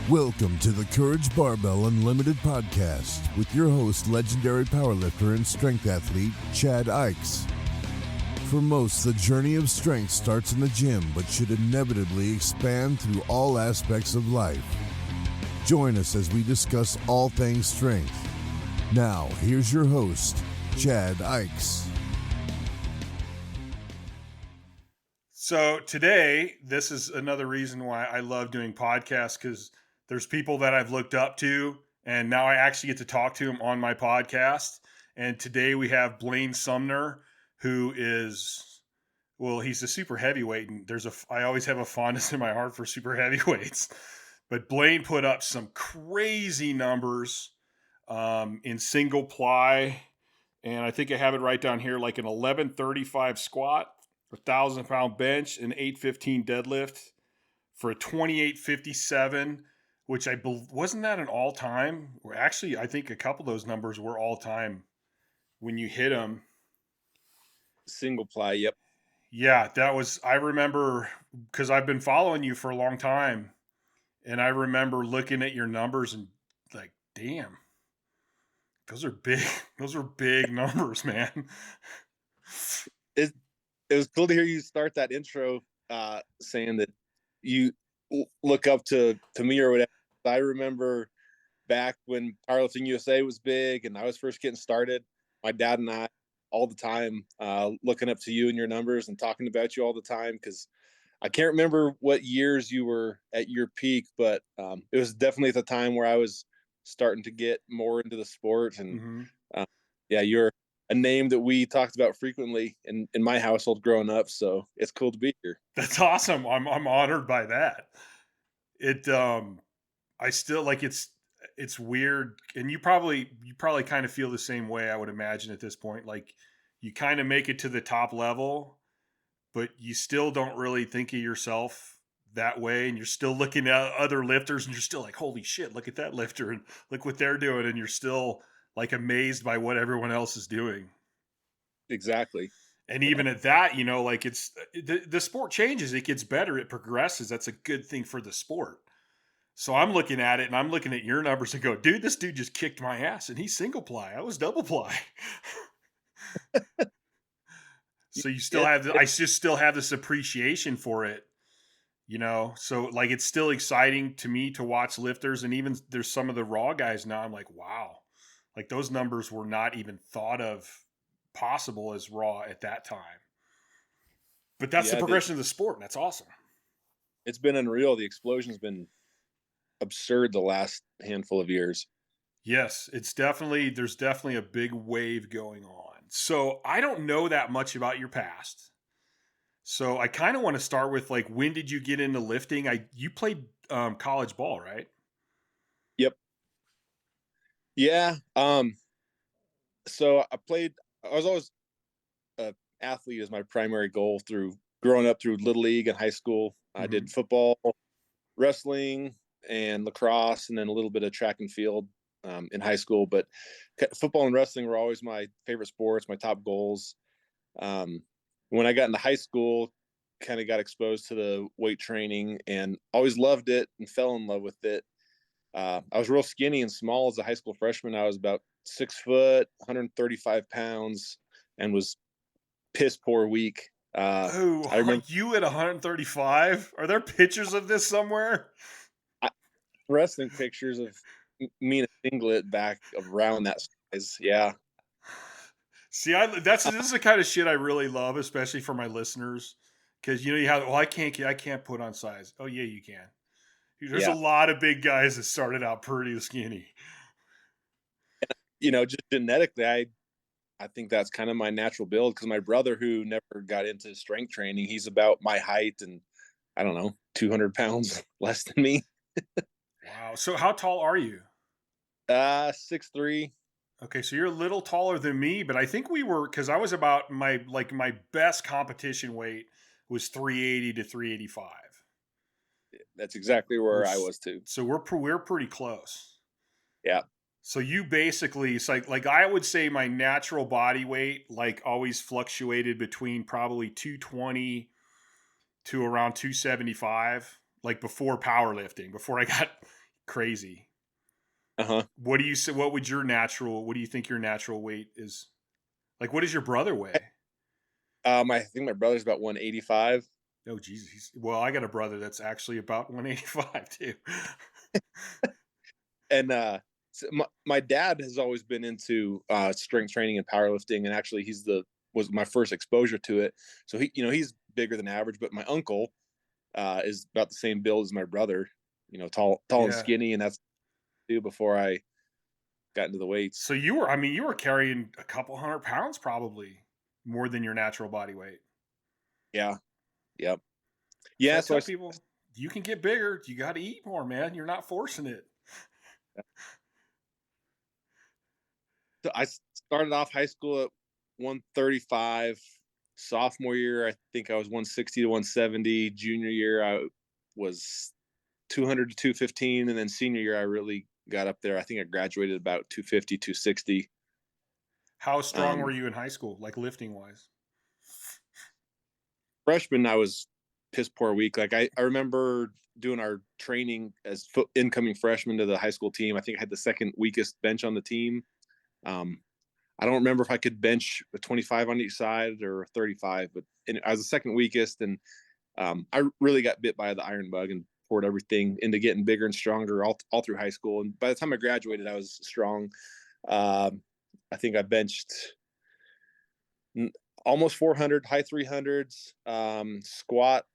Welcome to the Courage Barbell Unlimited podcast with your host, legendary powerlifter and strength athlete, Chad Ikes. For most, the journey of strength starts in the gym, but should inevitably expand through all aspects of life. Join us as we discuss all things strength. Now, here's your host, Chad Ikes. So today, this is another reason why I love doing podcasts, because there's people that I've looked up to, and now I actually get to talk to them on my podcast. And today we have Blaine Sumner, who is, well, he's a super heavyweight, and I always have a fondness in my heart for super heavyweights. But Blaine put up some crazy numbers in single ply, and I think I have it right down here, like an 1135 squat, 1,000-pound bench, an 815 deadlift for a 2857, which wasn't that an all-time? Actually, I think a couple of those numbers were all-time when you hit them. Single ply, yep. Yeah, I remember, because I've been following you for a long time, and I remember looking at your numbers and like, damn, those are big numbers, man. It was cool to hear you start that intro saying that you look up to me or whatever. I remember back when Powerlifting USA was big and I was first getting started, my dad and I all the time looking up to you and your numbers and talking about you all the time, because I can't remember what years you were at your peak, but it was definitely at the time where I was starting to get more into the sport. And yeah, you're a name that we talked about frequently in my household growing up. So it's cool to be here. That's awesome. I'm honored by that. I still like it's weird, and you probably kind of feel the same way, I would imagine, at this point. Like, you kind of make it to the top level, but you still don't really think of yourself that way, and you're still looking at other lifters and you're still like, holy shit, look at that lifter and look what they're doing, and you're still like amazed by what everyone else is doing. Exactly. And even at that, like, it's the sport changes, it gets better, it progresses. That's a good thing for the sport. So I'm looking at it and I'm looking at your numbers and go, dude, this dude just kicked my ass and he's single ply. I was double ply. So you still I just still have this appreciation for it, So like, it's still exciting to me to watch lifters, and even there's some of the raw guys now. I'm like, wow, like those numbers were not even thought of possible as raw at that time. But that's the progression of the sport, and that's awesome. It's been unreal. The explosion's been absurd the last handful of years. Yes, there's definitely a big wave going on. So I don't know that much about your past. So I kind of want to start with, like, when did you get into lifting? You played college ball, right? Yep. Yeah. So I was always an athlete as my primary goal through growing up, through Little League and high school. I did football, wrestling, and lacrosse, and then a little bit of track and field in high school. But football and wrestling were always my favorite sports, my top goals. When I got into high school, kind of got exposed to the weight training and always loved it and fell in love with it. I was real skinny and small as a high school freshman. I was about 6 foot, 135 pounds, and was piss poor weak. I remember you at 135. Are there pictures of this somewhere? Wrestling pictures of me in a singlet back around that size. Yeah. See, this is the kind of shit I really love, especially for my listeners, because you have, well, I can't put on size. Oh yeah, you can. There's a lot of big guys that started out pretty skinny. Just genetically, I think that's kind of my natural build, because my brother, who never got into strength training, he's about my height and, I don't know, 200 pounds less than me. Wow. So how tall are you? 6'3". Okay, so you're a little taller than me, but I think because I was about my best competition weight was 380 to 385. That's exactly where I was too. So we're pretty close. Yeah. So you basically, it's like I would say my natural body weight like always fluctuated between probably 220 to around 275, like before powerlifting, before I got crazy. Uh-huh. What do you say? What do you think your natural weight is? Like, what does your brother weigh? I think my brother's about 185. Oh, Jesus. Well, I got a brother that's actually about 185 too. And so my dad has always been into strength training and powerlifting, and actually was my first exposure to it. So he's bigger than average, but my uncle is about the same build as my brother, tall and Yeah. skinny, and that's too before I got into the weights. So you were carrying a couple 100 pounds, probably more than your natural body weight. Yeah. Yep. So Yeah. I So tell people, you can get bigger. You got to eat more, man. You're not forcing it. I started off high school at 135. Sophomore year, I think I was 160 to 170. Junior year, I was 200 to 215. And then senior year, I really got up there. I think I graduated about 250, 260. How strong were you in high school, like lifting wise? Freshman, I was piss poor weak. Like I remember doing our training as incoming freshman to the high school team. I think I had the second weakest bench on the team. I don't remember if I could bench a 25 on each side or 35, but I was the second weakest. And I really got bit by the iron bug and poured everything into getting bigger and stronger all through high school. And by the time I graduated, I was strong. I think I benched almost 400, high 300s, squat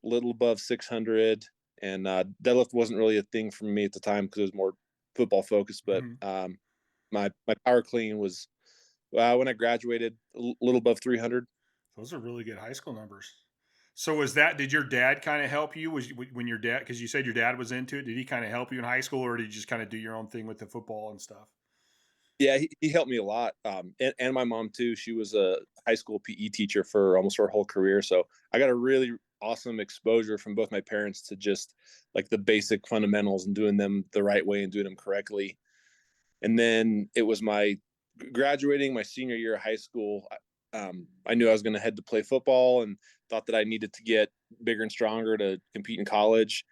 little above 600, and deadlift wasn't really a thing for me at the time because it was more football focused. But my power clean was when I graduated a little above 300. Those are really good high school numbers. So did your dad kind of help you? When your dad, because you said your dad was into it, did he kind of help you in high school, or did you just kind of do your own thing with the football and stuff? Yeah, he helped me a lot. And my mom too. She was a high school PE teacher for almost her whole career. So I got a really awesome exposure from both my parents to just like the basic fundamentals and doing them the right way and doing them correctly. And then it was my graduating my senior year of high school. I knew I was going to head to play football and thought that I needed to get bigger and stronger to compete in college.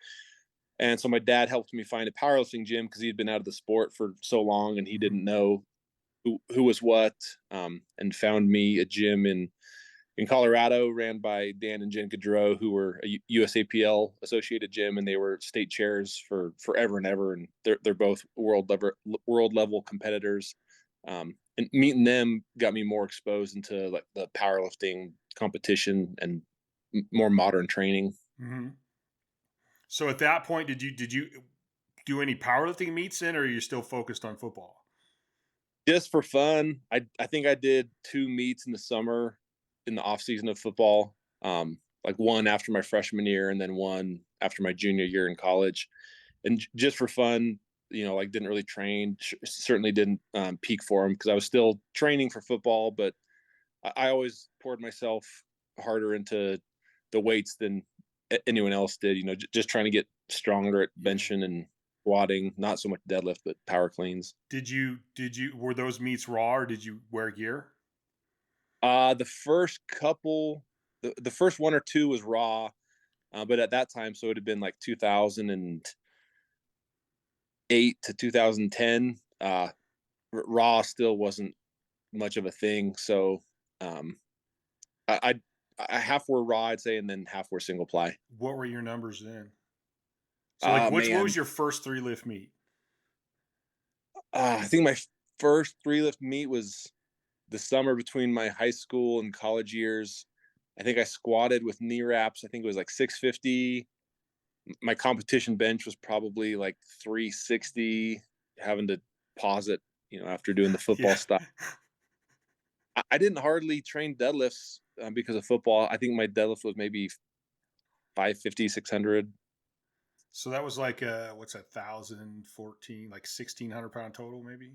And so my dad helped me find a powerlifting gym because he'd been out of the sport for so long and he didn't know who was what, and found me a gym in Colorado ran by Dan and Jen Gaudreau, who were a USAPL associated gym, and they were state chairs for forever and ever. And they're both world level competitors. And meeting them got me more exposed into like the powerlifting competition and more modern training. Mm-hmm. So at that point, did you do any powerlifting meets in, or are you still focused on football? Just for fun, I think I did 2 meets in the summer in the off season of football. Like one after my freshman year and then one after my junior year in college. And just for fun, like didn't really train. Certainly didn't peak for them because I was still training for football, but I always poured myself harder into the weights than anyone else did. Just trying to get stronger at benching and squatting, not so much deadlift, but power cleans. Were those meets raw, or did you wear gear? The first couple, the first 1 or 2 was raw, but at that time, so it had been like 2008 to 2010. Raw still wasn't much of a thing, so I half were raw, I'd say, and then half were single ply. What were your numbers then? So like, what was your first 3 lift meet? I think my first 3 lift meet was the summer between my high school and college years. I think I squatted with knee wraps. I think it was like 650. My competition bench was probably like 360, having to pause it, after doing the football stuff. I didn't hardly train deadlifts because of football. I think my deadlift was maybe 550, 600. So that was like what's that, 1,014, like 1,600 pound total, maybe?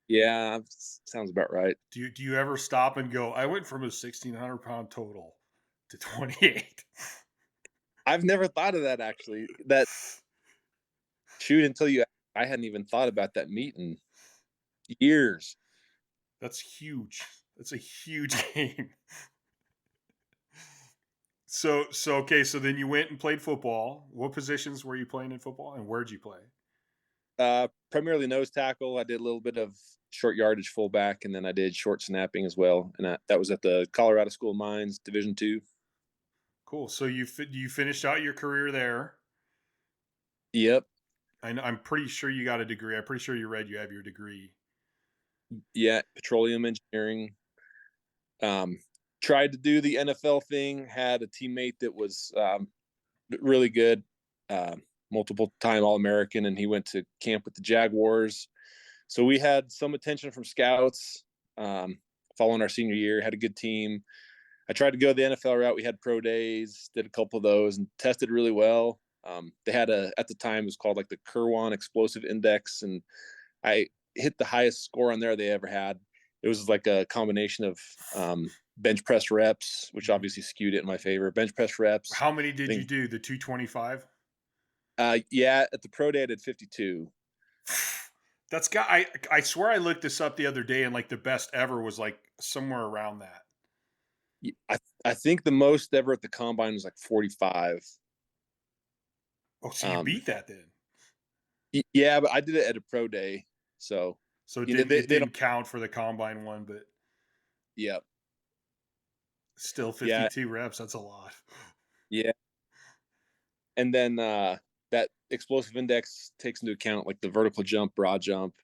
Yeah, sounds about right. Do you ever stop and go, I went from a 1,600 pound total to 28? I've never thought of that actually. That shoot until you. I hadn't even thought about that meet in years. That's huge. That's a huge game. Okay, so then you went and played football. What positions were you playing in football, and where'd you play? Primarily nose tackle. I did a little bit of short yardage fullback, and then I did short snapping as well. And that was at the Colorado School of Mines, Division II. Cool. So you finished out your career there. Yep. I'm pretty sure you got a degree. I'm pretty sure you have your degree. Yeah, petroleum engineering. Tried to do the NFL thing. Had a teammate that was really good, multiple time All-American, and he went to camp with the Jaguars. So we had some attention from scouts following our senior year. Had a good team. I tried to go the NFL route. We had pro days, did a couple of those, and tested really well. They had at the time, it was called like the Kirwan Explosive Index, and I hit the highest score on there they ever had. It was like a combination of bench press reps, which obviously skewed it in my favor. Bench press reps. How many did you do? The 225? Yeah, at the pro day I did 52. That's got. I swear I looked this up the other day, and like the best ever was like somewhere around that. I think the most ever at the combine was like 45. Oh, so you beat that then? Yeah, but I did it at a pro day, so it you know, didn't count for the combine one, but yeah, still 52 reps. That's a lot. Yeah, and then that explosive index takes into account like the vertical jump, broad jump.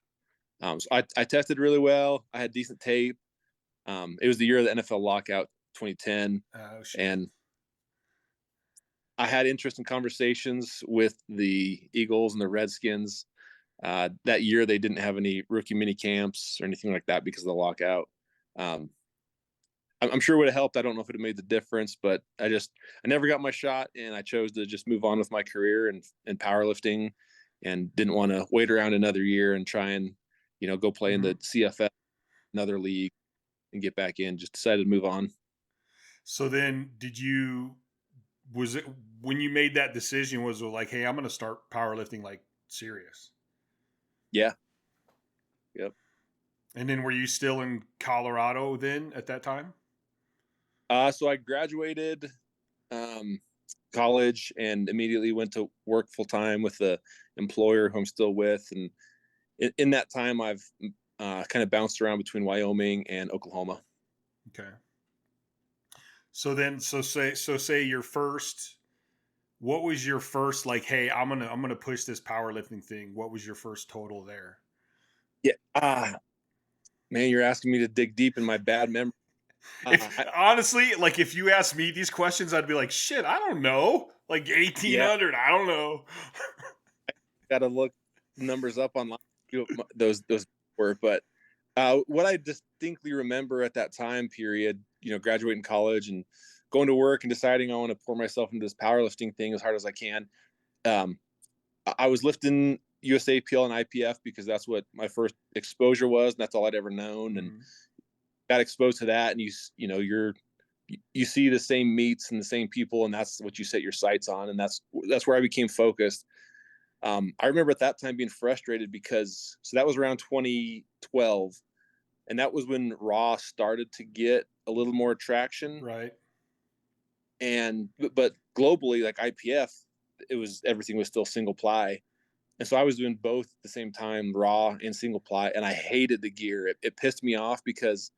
So I tested really well. I had decent tape. It was the year of the NFL lockout, 2010, and I had interesting conversations with the Eagles and the Redskins. That year, they didn't have any rookie mini camps or anything like that because of the lockout. I'm sure it would have helped. I don't know if it would have made the difference, but I never got my shot, and I chose to just move on with my career and powerlifting, and didn't want to wait around another year and try and go play in the CFL, another league, and get back in. Just decided to move on. So then, was it when you made that decision? Was it like, hey, I'm going to start powerlifting like serious? Yeah. Yep. And then, were you still in Colorado then at that time? So I graduated college and immediately went to work full time with the employer who I'm still with. And in that time, I've kind of bounced around between Wyoming and Oklahoma. Okay. So then, say your first. What was your first like? Hey, I'm gonna push this powerlifting thing. What was your first total there? Yeah. Man, you're asking me to dig deep in my bad memory. Honestly, like if you asked me these questions, I'd be like, shit, I don't know. Like 1,800, I don't know. Got to look numbers up online. Those were, but what I distinctly remember at that time period, graduating college and going to work and deciding I want to pour myself into this powerlifting thing as hard as I can. I was lifting USAPL and IPF because that's what my first exposure was, and that's all I'd ever known. And got exposed to that, and you see the same meets and the same people, and that's what you set your sights on, and that's where I became focused. I remember at that time being frustrated because that was around 2012, and that was when Raw started to get a little more traction, right? And but globally, like IPF, everything was still single ply. And so I was doing both at the same time, Raw and single ply, and I hated the gear. It pissed me off because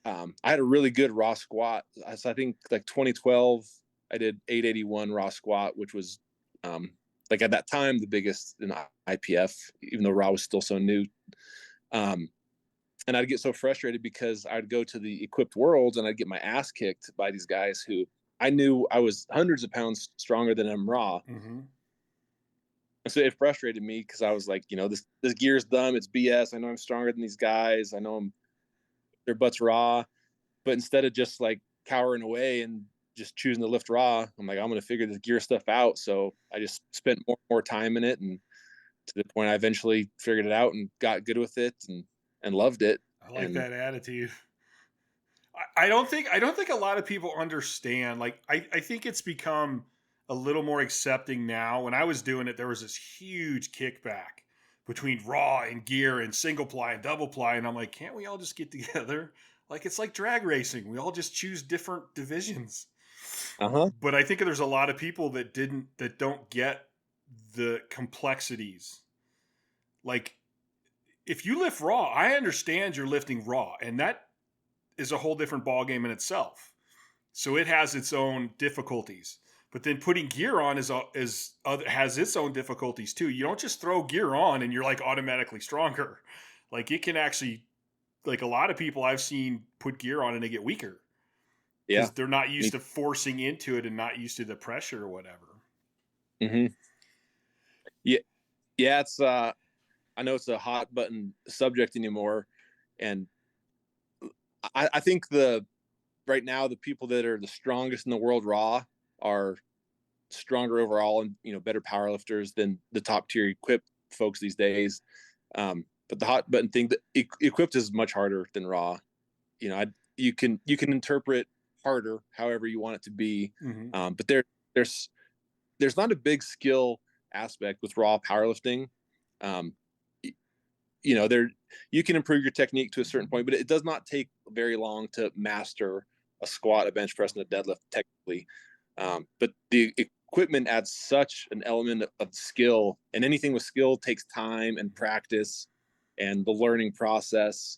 I had a really good Raw squat. So I think like 2012, I did 881 Raw squat, which was like at that time the biggest in IPF, even though Raw was still so new. And I'd get so frustrated because I'd go to the equipped worlds and I'd get my ass kicked by these guys who I knew I was hundreds of pounds stronger than them Raw. Mm-hmm. So it frustrated me because I was like, this gear's dumb. It's BS. I know I'm stronger than these guys. I know their butts Raw. But instead of just like cowering away and just choosing to lift Raw, I'm like, I'm going to figure this gear stuff out. So I just spent more time in it, and to the point I eventually figured it out and got good with it and loved it. I like that attitude. I don't think a lot of people understand. Like I think it's become a little more accepting now. When I was doing it, there was this huge kickback between Raw and gear and single ply and double ply, and I'm like, can't we all just get together? Like it's like drag racing. We all just choose different divisions. But I think there's a lot of people that don't get the complexities. Like, if you lift raw, I understand you're lifting raw, and that is a whole different ballgame in itself. So it has its own difficulties. But then putting gear on has its own difficulties too. You don't just throw gear on and you're like automatically stronger. Like, it can actually, like, a lot of people I've seen put gear on and they get weaker because they're not used to forcing into it and not used to the pressure or whatever. Yeah, it's I know it's a hot button subject anymore, and I think right now the people that are the strongest in the world raw are stronger overall and better powerlifters than the top tier equipped folks these days. But the hot button thing, equipped is much harder than raw. You can interpret harder however you want it to be, but there's not a big skill aspect with raw powerlifting. You can improve your technique to a certain point, but it does not take very long to master a squat, a bench press, and a deadlift technically. But the equipment adds such an element of skill, and anything with skill takes time and practice and the learning process,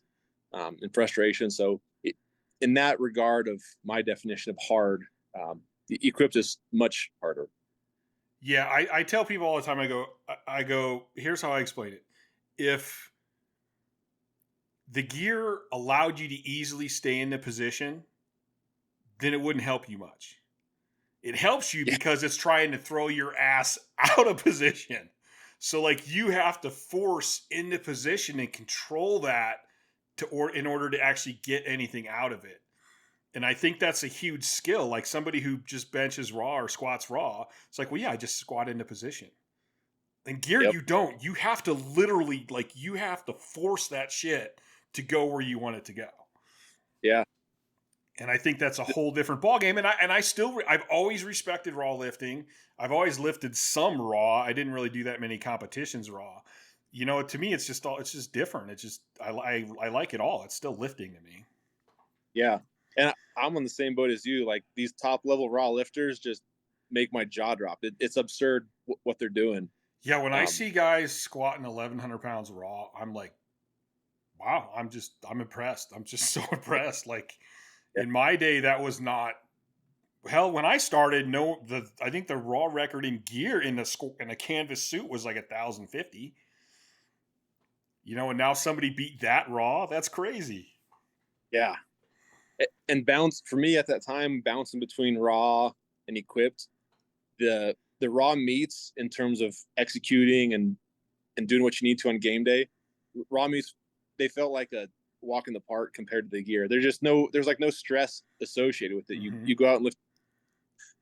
and frustration. So in that regard of my definition of hard, the equipped is much harder. Yeah, I tell people all the time, I go, here's how I explain it. If the gear allowed you to easily stay in the position, then it wouldn't help you much. It helps you because it's trying to throw your ass out of position. So, like, you have to force into position and control that in order to actually get anything out of it. And I think that's a huge skill. Like, somebody who just benches raw or squats raw, it's like, well, yeah, I just squat into position. And gear, you don't. You have to literally, like, you have to force that shit to go where you want it to go. Yeah. And I think that's a whole different ballgame. And I've always respected raw lifting. I've always lifted some raw. I didn't really do that many competitions raw. To me, it's just different. It's just, I like it all. It's still lifting to me. Yeah. And I'm on the same boat as you. Like, these top level raw lifters just make my jaw drop. It's absurd what they're doing. Yeah. When I see guys squatting 1,100 pounds raw, I'm like, wow, I'm impressed. I'm just so impressed. Like, in my day, that was not, hell, when I started, I think the raw record in gear in a canvas suit was like 1,050. And now somebody beat that raw. That's crazy. Yeah. And for me at that time, bouncing between raw and equipped, the raw meets in terms of executing and doing what you need to on game day, raw meets, they felt like a walk in the park compared to the gear. There's like no stress associated with it. You go out and lift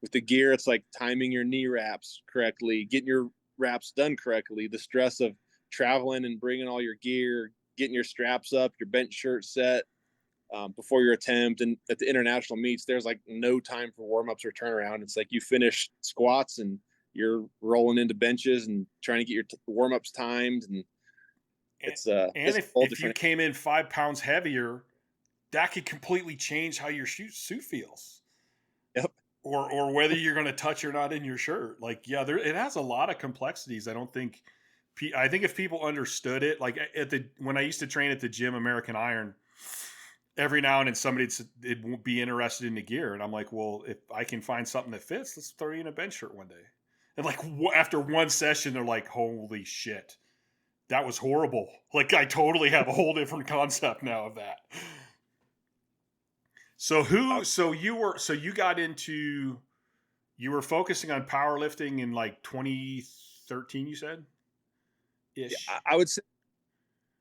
with the gear. It's like timing your knee wraps correctly, getting your wraps done correctly, the stress of traveling and bringing all your gear, getting your straps up, your bench shirt set before your attempt. And at the international meets, there's like no time for warm-ups or turnaround. It's like you finish squats and you're rolling into benches and trying to get your warm-ups timed. And if you came in 5 pounds heavier, that could completely change how your suit feels. Yep. Or whether you're going to touch or not in your shirt. Like, yeah, it has a lot of complexities. I think if people understood it, like when I used to train at the gym, American Iron, every now and then somebody would be interested in the gear. And I'm like, well, if I can find something that fits, let's throw you in a bench shirt one day. And like after one session, they're like, holy shit, that was horrible. Like, I totally have a whole different concept now of that. So you were focusing on powerlifting in like 2013, you said? Ish. Yeah, I would say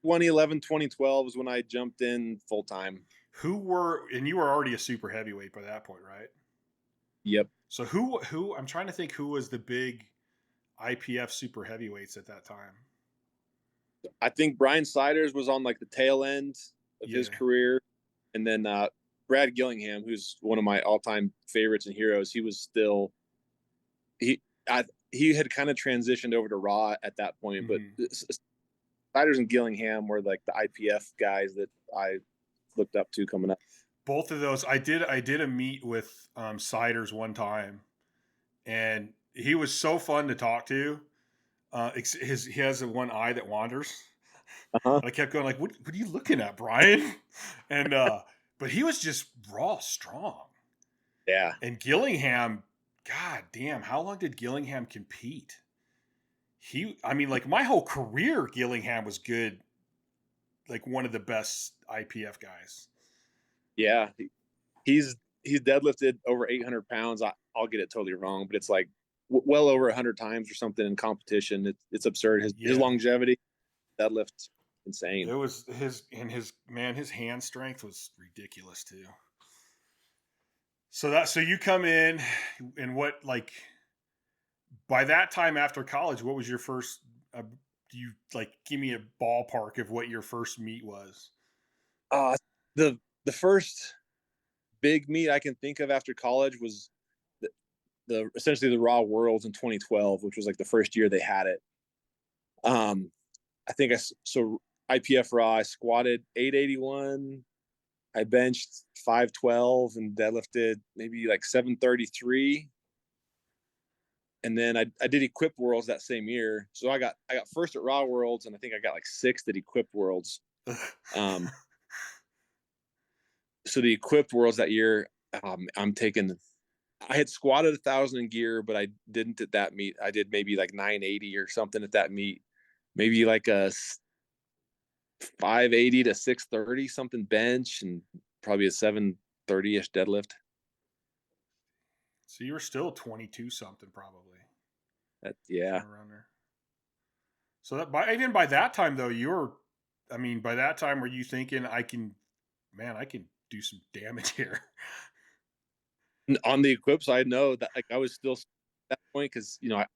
2011, 2012 is when I jumped in full time. You were already a super heavyweight by that point, right? Yep. So who I'm trying to think who was the big IPF super heavyweights at that time. I think Brian Siders was on like the tail end of his career. And then Brad Gillingham, who's one of my all-time favorites and heroes, he had kind of transitioned over to Raw at that point. But Siders and Gillingham were like the IPF guys that I looked up to coming up. both of those, I did a meet with Siders one time, and he was so fun to talk to. He has a one eye that wanders. Uh-huh. I kept going like, what are you looking at, Brian? And but he was just raw strong. Yeah. And Gillingham, god damn, how long did Gillingham compete? I mean, like my whole career, Gillingham was good, like one of the best IPF guys. Yeah. He's deadlifted over 800 pounds. I'll get it totally wrong, but it's like well over 100 times or something in competition. It's absurd. His longevity, deadlift, insane. It was his hand strength was ridiculous too. So you come in, and what, like, by that time after college, what was your first? Do you like give me a ballpark of what your first meet was? The first big meet I can think of after college was the essentially the Raw Worlds in 2012, which was like the first year they had it. I think so IPF Raw, I squatted 881, I benched 512 and deadlifted maybe like 733. And then I did Equip Worlds that same year. So I got first at Raw Worlds, and I think I got like sixth at Equip Worlds. So the Equipped Worlds that year, I had squatted 1,000 in gear, but I didn't at that meet. I did maybe like 980 or something at that meet, maybe like a 580 to 630 something bench, and probably a 730-ish deadlift. So you were still 22 something probably. Yeah. Around there. So that even by that time though, by that time were you thinking I can do some damage here? On the Equip side, no, that like I was still at that point, because I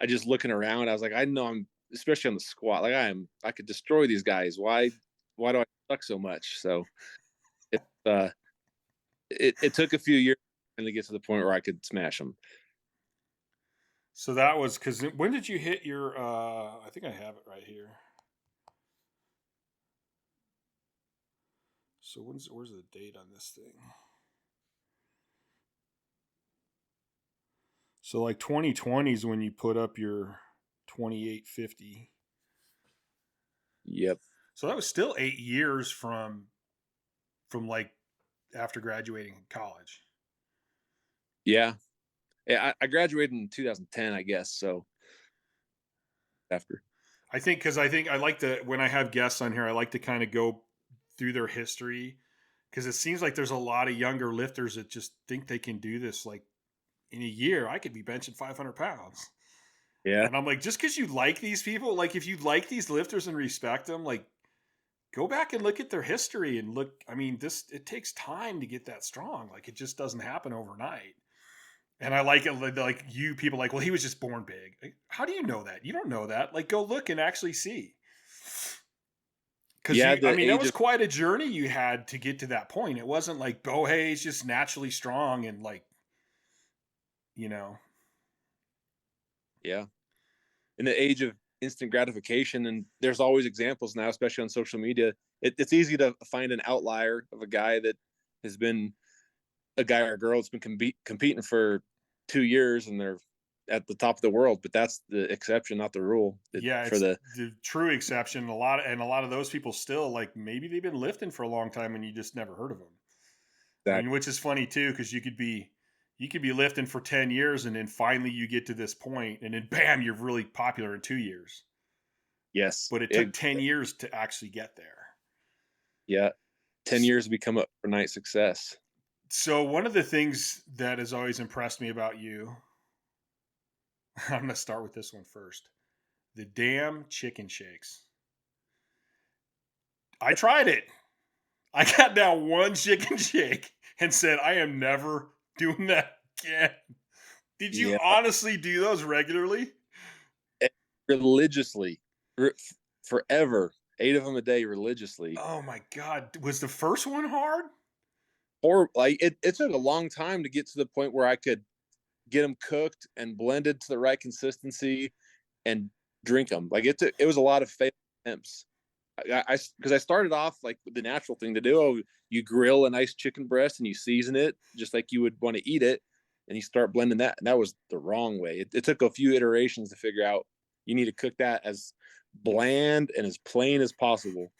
just looking around, I was like, I know I'm, especially on the squat, like I could destroy these guys. Why do I suck so much? So it took a few years to get to the point where I could smash them. So that was because when did you hit your? I think I have it right here. So where's the date on this thing? So like 2020 is when you put up your 2850. Yep. So that was still 8 years from like after graduating college. Yeah. I graduated in 2010, I guess. So after. I think I like to, when I have guests on here, I like to kind of go through their history, because it seems like there's a lot of younger lifters that just think they can do this. Like in a year, I could be benching 500 pounds. Yeah. And I'm like, just because you like these people, like if you like these lifters and respect them, like go back and look at their history and look. I mean, it takes time to get that strong. Like it just doesn't happen overnight. And I like it, like you people like, well, he was just born big. Like, how do you know that? You don't know that. Like, go look and actually see. Because that was quite a journey you had to get to that point. It wasn't like, oh, hey, he's just naturally strong and like, Yeah. In the age of instant gratification, and there's always examples now, especially on social media. It's easy to find an outlier of a guy that has been a guy or girl that's been competing for 2 years and they're at the top of the world, but that's the exception, not the rule. It's the true exception. A lot of those people still, like, maybe they've been lifting for a long time and you just never heard of them. Exactly. I mean, which is funny too, because you could be lifting for 10 years and then finally you get to this point and then bam, you're really popular in 2 years. Yes. But it took 10 years to actually get there. Yeah. 10 years to become an overnight success. So one of the things that has always impressed me about you, I'm going to start with this one first. The damn chicken shakes. I tried it. I got down one chicken shake and said, I am never doing that again. Did you honestly do those regularly? Religiously. Forever. 8 of them a day religiously. Oh my God. Was the first one hard? Or like it took a long time to get to the point where I could get them cooked and blended to the right consistency and drink them. Like it was a lot of failed attempts. because I started off like the natural thing to do. Oh, you grill a nice chicken breast and you season it just like you would want to eat it, and you start blending that. And that was the wrong way. It took a few iterations to figure out you need to cook that as bland and as plain as possible.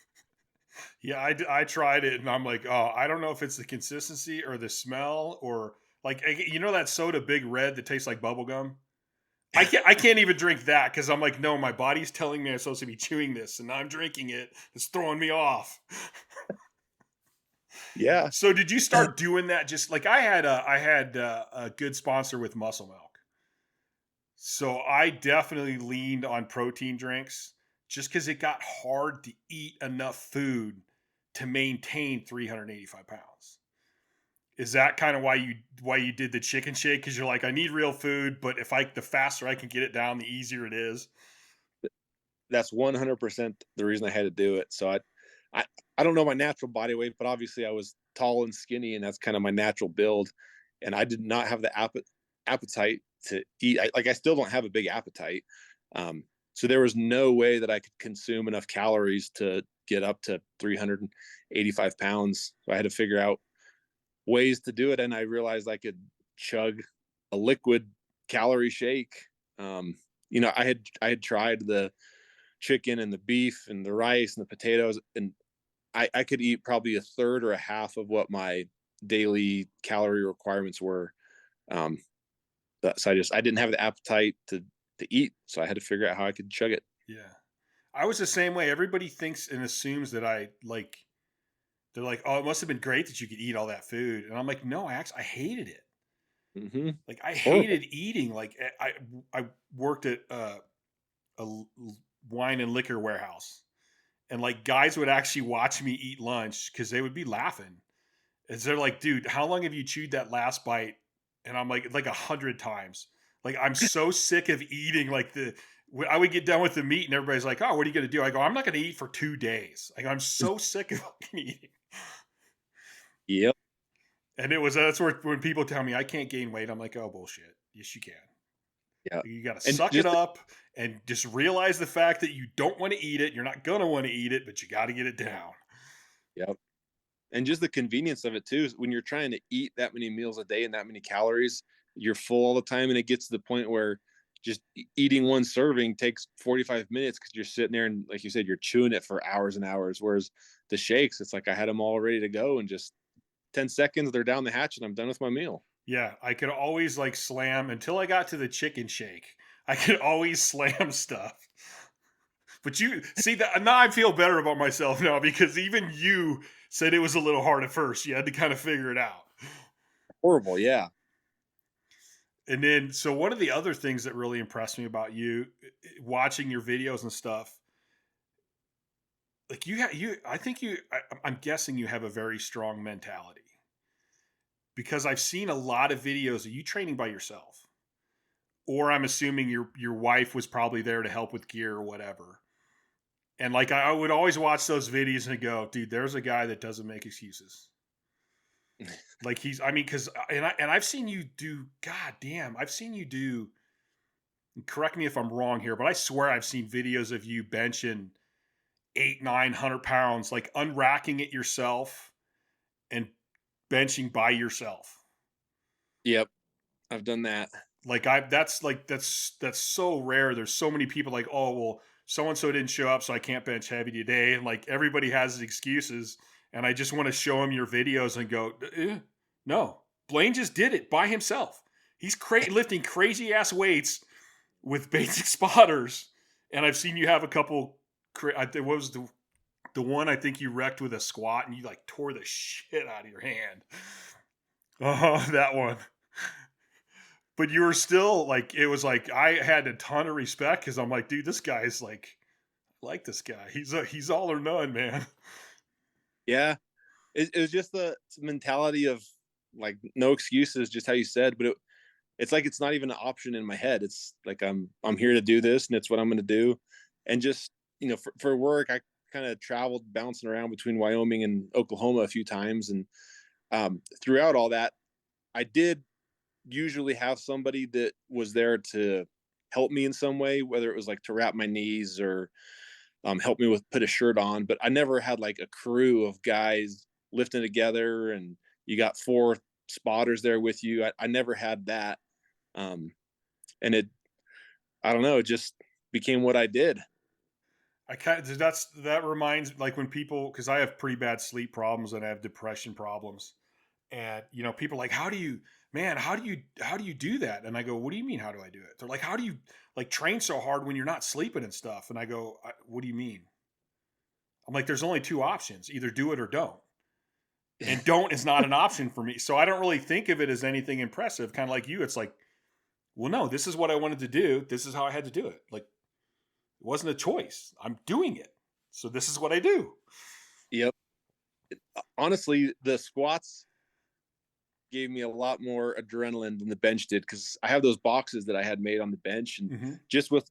Yeah, I tried it and I'm like, oh, I don't know if it's the consistency or the smell or like you know that soda Big Red that tastes like bubble gum. I can't even drink that because I'm like, no, my body's telling me I'm supposed to be chewing this, and now I'm drinking it. It's throwing me off. Yeah. So did you start doing that? Just like I had a good sponsor with Muscle Milk, so I definitely leaned on protein drinks just because it got hard to eat enough food to maintain 385 pounds. Is that kind of why you did the chicken shake? Because you're like, I need real food, but if I the faster I can get it down, the easier it is. That's 100% the reason I had to do it. So I, I don't know my natural body weight, but obviously I was tall and skinny, and that's kind of my natural build. And I did not have the appetite to eat. I still don't have a big appetite. So there was no way that I could consume enough calories to get up to 385 pounds. So I had to figure out ways to do it. And I realized I could chug a liquid calorie shake. I had tried the chicken and the beef and the rice and the potatoes, and I could eat probably a third or a half of what my daily calorie requirements were. Um, so I didn't have the appetite to eat, so I had to figure out how I could chug it. Yeah. I was the same way. Everybody thinks and assumes that I like they're like, "Oh, it must have been great that you could eat all that food." And I'm like, "No, I hated it. Like I It's horrible. hated eating. Like I worked at wine and liquor warehouse, and like guys would actually watch me eat lunch because they would be laughing. And they're like, "Dude, how long have you chewed that last bite?" And I'm like 100 times. Like I'm so sick of eating. Like I would get done with the meat, and everybody's like, "Oh, what are you gonna do?" I go, "I'm not gonna eat for 2 days. Like I'm so sick of fucking eating." Yep. And that's where when people tell me I can't gain weight, I'm like, "Oh bullshit. Yes, you can. Yeah. You got to And suck it just up and just realize the fact that you don't want to eat it. You're not gonna want to eat it, but you got to get it down." Yep. And just the convenience of it too is when you're trying to eat that many meals a day and that many calories, you're full all the time, and it gets to the point where just eating one serving takes 45 minutes because you're sitting there and, like you said, you're chewing it for hours and hours. Whereas the shakes, it's like I had them all ready to go, and just 10 seconds they're down the hatch and I'm done with my meal. Yeah, I could always like slam until I got to the chicken shake. I could always slam stuff. But you see that now I feel better about myself now because even you said it was a little hard at first. You had to kind of figure it out. Horrible. Yeah. And then so one of the other things that really impressed me about you watching your videos and stuff, like I'm guessing you have a very strong mentality because I've seen a lot of videos of you training by yourself. Or I'm assuming your wife was probably there to help with gear or whatever. And like I would always watch those videos and go, dude, there's a guy that doesn't make excuses. Like I mean, because I've seen you do, god damn, I've seen you do. Correct me if I'm wrong here, but I swear I've seen videos of you benching 800-900 pounds, like unracking it yourself and benching by yourself. Yep. I've done that. Like that's so rare. There's so many people like, oh well, so and so didn't show up, so I can't bench heavy today. And like everybody has excuses, and I just want to show them your videos and go, no, Blaine just did it by himself. He's lifting crazy ass weights with basic spotters, and I've seen you have a couple. What was the one I think you wrecked with a squat, and you like tore the shit out of your hand. Oh, that one. But you were still like, it was like I had a ton of respect because I'm like, dude, this guy's like this guy. He's all or none, man. Yeah. It was just the mentality of like no excuses, just how you said, but it's like it's not even an option in my head. It's like I'm here to do this, and it's what I'm going to do. And just for work, I kind of traveled bouncing around between Wyoming and Oklahoma a few times, and throughout all that, I did usually have somebody that was there to help me in some way, whether it was like to wrap my knees or help me with put a shirt on, but I never had like a crew of guys lifting together and you got 4 spotters there with you. I never had that. And I don't know, it just became what I did. I kind of, that reminds, like, when people, because I have pretty bad sleep problems and I have depression problems, and people are like, how do you, man, how do you do that? And I go, what do you mean, how do I do it? They're like, how do you like train so hard when you're not sleeping and stuff? And I go, what do you mean? I'm like, there's only 2 options: either do it or don't. And don't is not an option for me. So I don't really think of it as anything impressive. Kind of like you, it's like, well, no, this is what I wanted to do. This is how I had to do it. Like, it wasn't a choice. I'm doing it. So this is what I do. Yep. Honestly, the squats gave me a lot more adrenaline than the bench did, because I have those boxes that I had made on the bench, and just with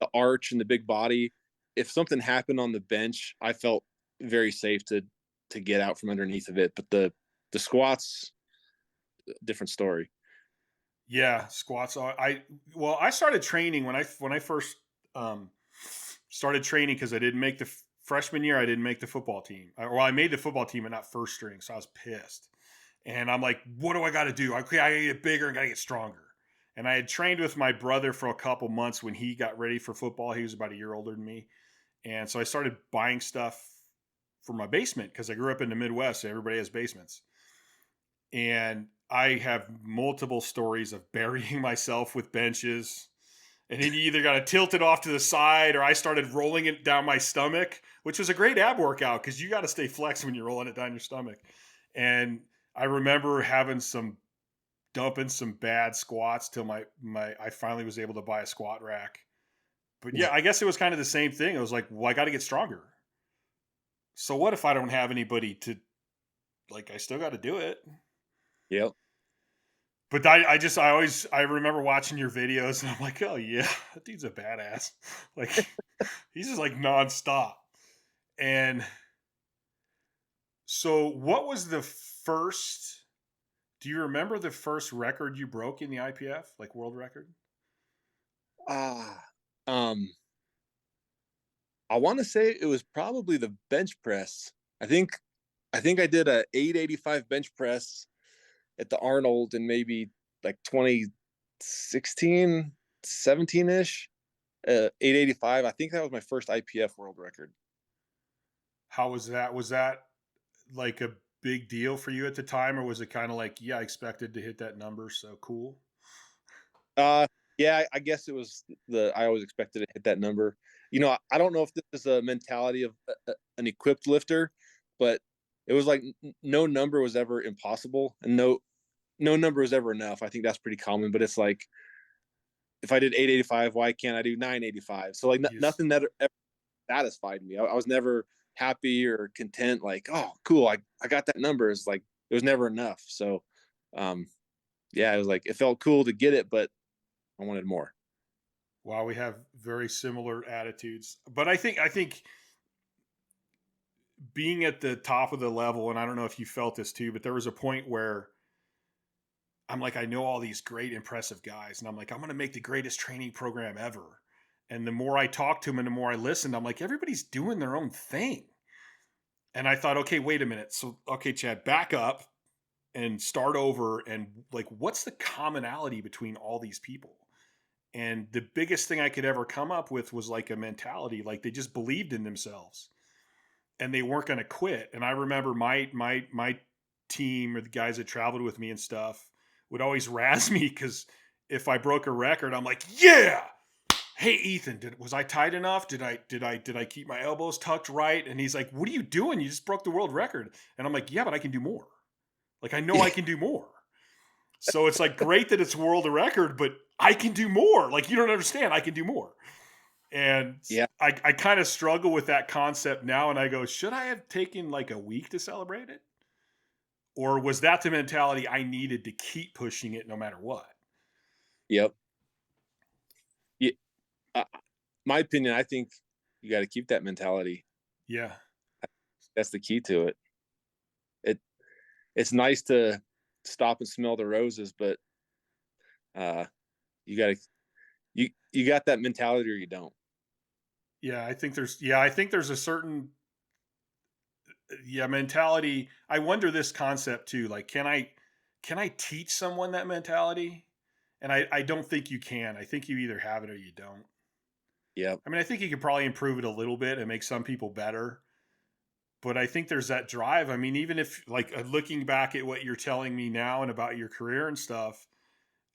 the arch and the big body, if something happened on the bench, I felt very safe to get out from underneath of it. But the squats, different story. Yeah, squats are. I started training when I first started training, because I didn't make the freshman year. I didn't make the football team. I made the football team and not first string, so I was pissed. And I'm like, what do I got to do? I gotta get bigger and gotta get stronger. And I had trained with my brother for a couple months when he got ready for football. He was about a year older than me, and so I started buying stuff for my basement, because I grew up in the Midwest. So everybody has basements. And I have multiple stories of burying myself with benches. And then you either got to tilt it off to the side, or I started rolling it down my stomach, which was a great ab workout because you got to stay flexed when you're rolling it down your stomach. And I remember dumping some bad squats till I finally was able to buy a squat rack. But yeah, I guess it was kind of the same thing. It was like, well, I got to get stronger. So what if I don't have anybody to, like, I still got to do it. Yep. But I remember watching your videos and I'm like, oh yeah, that dude's a badass. Like, he's just like nonstop. And so what was do you remember the first record you broke in the IPF, like world record? Ah, um, I want to say it was probably the bench press. I think I did a 885 bench press at the Arnold in maybe like 2016, 17 ish. 885. I think that was my first IPF world record. How was that? Was that like a big deal for you at the time, or was it kind of like, yeah, I expected to hit that number, so cool? Uh, yeah, I guess it was I always expected to hit that number. I don't know if this is a mentality of an equipped lifter, but it was like no number was ever impossible, and no number is ever enough. I think that's pretty common, but it's like, if I did 885, why can't I do 985? So like Yes. nothing that ever satisfied me. I was never happy or content. Like, oh, cool, I got that number. It's like it was never enough. So, yeah, it was like it felt cool to get it, but I wanted more. Wow, we have very similar attitudes. But I think being at the top of the level, and I don't know if you felt this too, but there was a point where I'm like, I know all these great, impressive guys, and I'm like, I'm going to make the greatest training program ever. And the more I talked to them and the more I listened, I'm like, everybody's doing their own thing. And I thought, okay, wait a minute. So, okay, Chad, back up and start over. And like, what's the commonality between all these people? And the biggest thing I could ever come up with was like a mentality, like they just believed in themselves and they weren't going to quit. And I remember my team, or the guys that traveled with me and stuff, would always razz me because if I broke a record, I'm like, yeah. Hey Ethan, was I tight enough? Did I keep my elbows tucked right? And he's like, what are you doing? You just broke the world record. And I'm like, yeah, but I can do more. Like, I know I can do more. So it's like, great that it's world record, but I can do more. Like, you don't understand. I can do more. And Yeah. I kind of struggle with that concept now. And I go, should I have taken like a week to celebrate it? Or was that the mentality I needed to keep pushing it no matter what? Yep. Yeah. My opinion, I think you got to keep that mentality. Yeah. That's the key to it. It's nice to stop and smell the roses, but you got to you got that mentality or you don't. I think there's a certain mentality. I wonder this concept too. Like, can I teach someone that mentality? And I don't think you can. I think you either have it or you don't. Yeah. I mean, I think you could probably improve it a little bit and make some people better. But I think there's that drive. I mean, even if like looking back at what you're telling me now and about your career and stuff,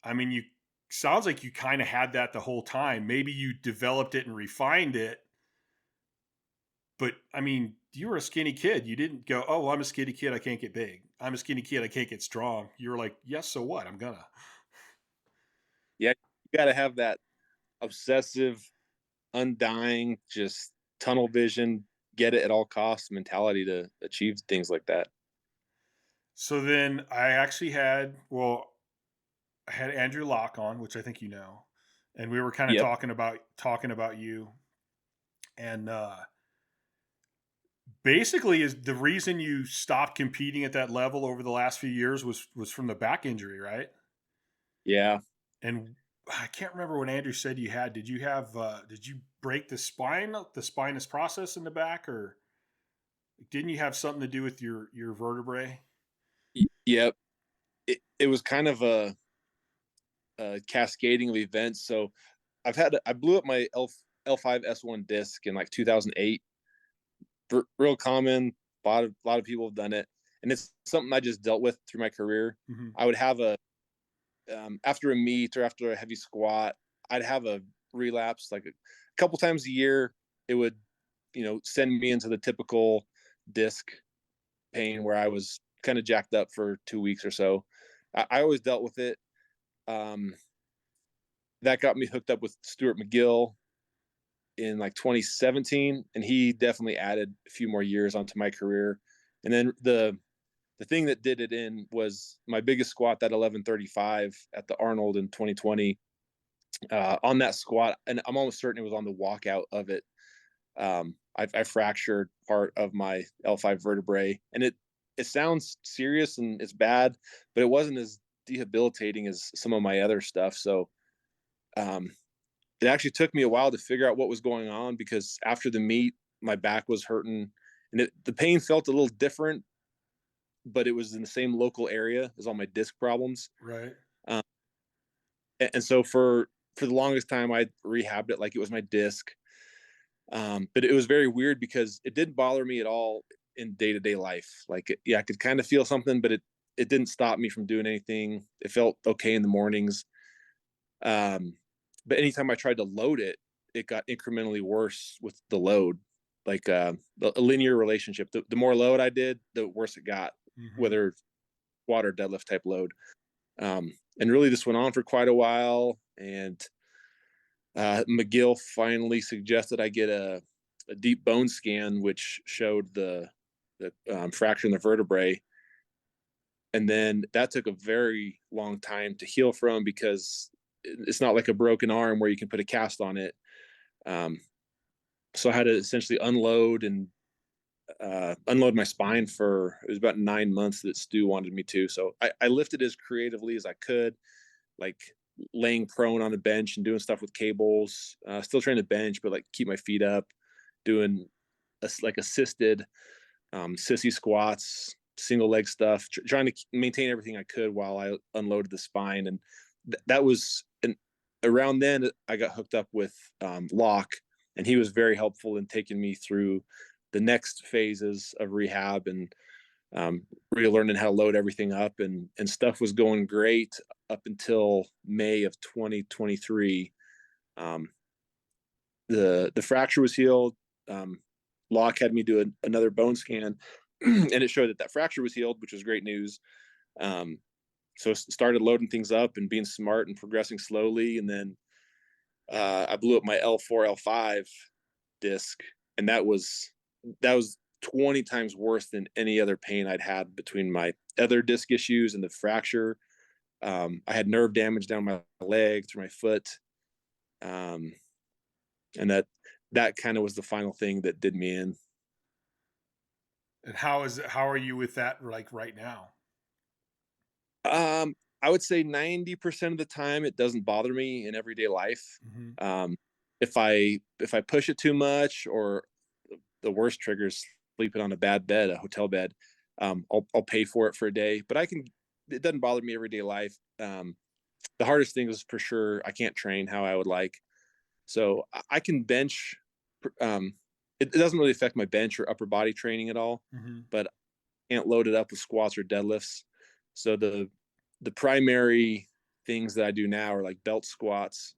I mean, you sounds like you kind of had that the whole time. Maybe you developed it and refined it. But I mean, you were a skinny kid. You didn't go, "Oh, well, I'm a skinny kid. I can't get big. I'm a skinny kid. I can't get strong." You were like, "Yes, so what? I'm gonna." Yeah. You got to have that obsessive, undying, just tunnel vision, get it at all costs mentality to achieve things like that. So then I actually I had Andrew Locke on, which I think you know, and we were kind of Yep. talking about you, and basically, is the reason you stopped competing at that level over the last few years was from the back injury, right? Yeah. And I can't remember what Andrew said you had. Did you break the spinous process in the back, or didn't you have something to do with your vertebrae? Yep. It was kind of a cascading of events. So I blew up my L5 S1 disc in like 2008. Real common. A lot of people have done it, and it's something I just dealt with through my career. Mm-hmm. I would have a after a meet or after a heavy squat, I'd have a relapse like a couple times a year. It would, send me into the typical disc pain where I was kind of jacked up for 2 weeks or so. I always dealt with it. Um, that got me hooked up with Stuart McGill in like 2017, and he definitely added a few more years onto my career. And then the thing that did it in was my biggest squat, that 1135 at the Arnold in 2020. On that squat, and I'm almost certain it was on the walkout of it. I fractured part of my L5 vertebrae, and it sounds serious and it's bad, but it wasn't as debilitating as some of my other stuff. So um, it actually took me a while to figure out what was going on, because after the meet, my back was hurting, and the pain felt a little different, but it was in the same local area as all my disc problems. Right. Um, and so for the longest time, I rehabbed it like it was my disc. But it was very weird because it didn't bother me at all in day to day life. Like, yeah, I could kind of feel something, but it didn't stop me from doing anything. It felt okay in the mornings. Um, but anytime I tried to load it, it got incrementally worse with the load, like a linear relationship. The more load I did, the worse it got, Mm-hmm. whether squat or deadlift type load. And really, this went on for quite a while. And McGill finally suggested I get a deep bone scan, which showed the fracture in the vertebrae. And then that took a very long time to heal from, because it's not like a broken arm where you can put a cast on it. Um, so I had to essentially unload my spine for, it was about 9 months that Stu wanted me to. So I lifted as creatively as I could, like laying prone on the bench and doing stuff with cables, still trying to bench, but like keep my feet up, doing like assisted sissy squats, single leg stuff, trying to maintain everything I could while I unloaded the spine. And that was around then I got hooked up with Locke, and he was very helpful in taking me through the next phases of rehab, and relearning how to load everything up, and stuff was going great up until May of 2023. Um, the fracture was healed. Locke had me do another bone scan, and it showed that fracture was healed, which was great news. Um, so started loading things up and being smart and progressing slowly, and then I blew up my L4 L5 disc, and that was 20 times worse than any other pain I'd had between my other disc issues and the fracture. I had nerve damage down my leg through my foot. And that kind of was the final thing that did me in. And how are you with that like right now? I would say 90% of the time it doesn't bother me in everyday life. Mm-hmm. Um, if I push it too much, or the worst triggers sleeping on a bad bed, a hotel bed, I'll pay for it for a day. But it doesn't bother me everyday life. The hardest thing is for sure I can't train how I would like. So I can bench. It doesn't really affect my bench or upper body training at all, but I can't load it up with squats or deadlifts. So the primary things that I do now are like belt squats.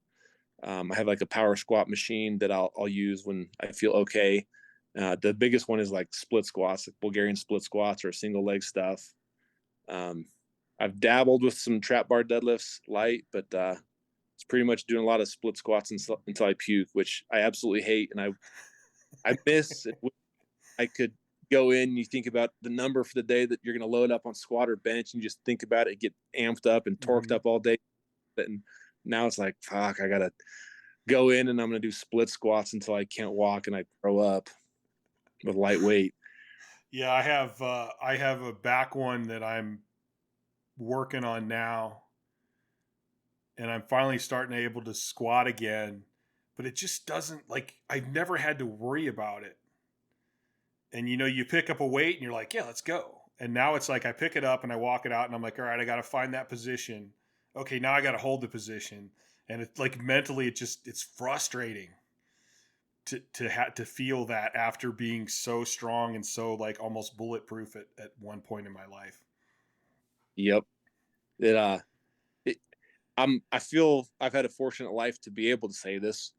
I have like a power squat machine that I'll use when I feel okay. The biggest one is like split squats, like Bulgarian split squats or single leg stuff. I've dabbled with some trap bar deadlifts light, but it's pretty much doing a lot of split squats until I puke, which I absolutely hate. And I miss it. I could go in, you think about the number for the day that you're going to load up on squat or bench, and you just think about it, get amped up and torqued up all day. And now it's like, fuck, I got to go in and I'm going to do split squats until I can't walk and I throw up with lightweight. Yeah, I have a back one that I'm working on now, and I'm finally starting to able to squat again, but it just doesn't, like, I've never had to worry about it. And you pick up a weight and you're like, yeah, let's go. And now it's like I pick it up and I walk it out and I'm like, all right, I got to find that position. Okay, now I got to hold the position. And it's like mentally it's frustrating to feel that after being so strong and so like almost bulletproof at one point in my life. Yep. I feel I've had a fortunate life to be able to say this,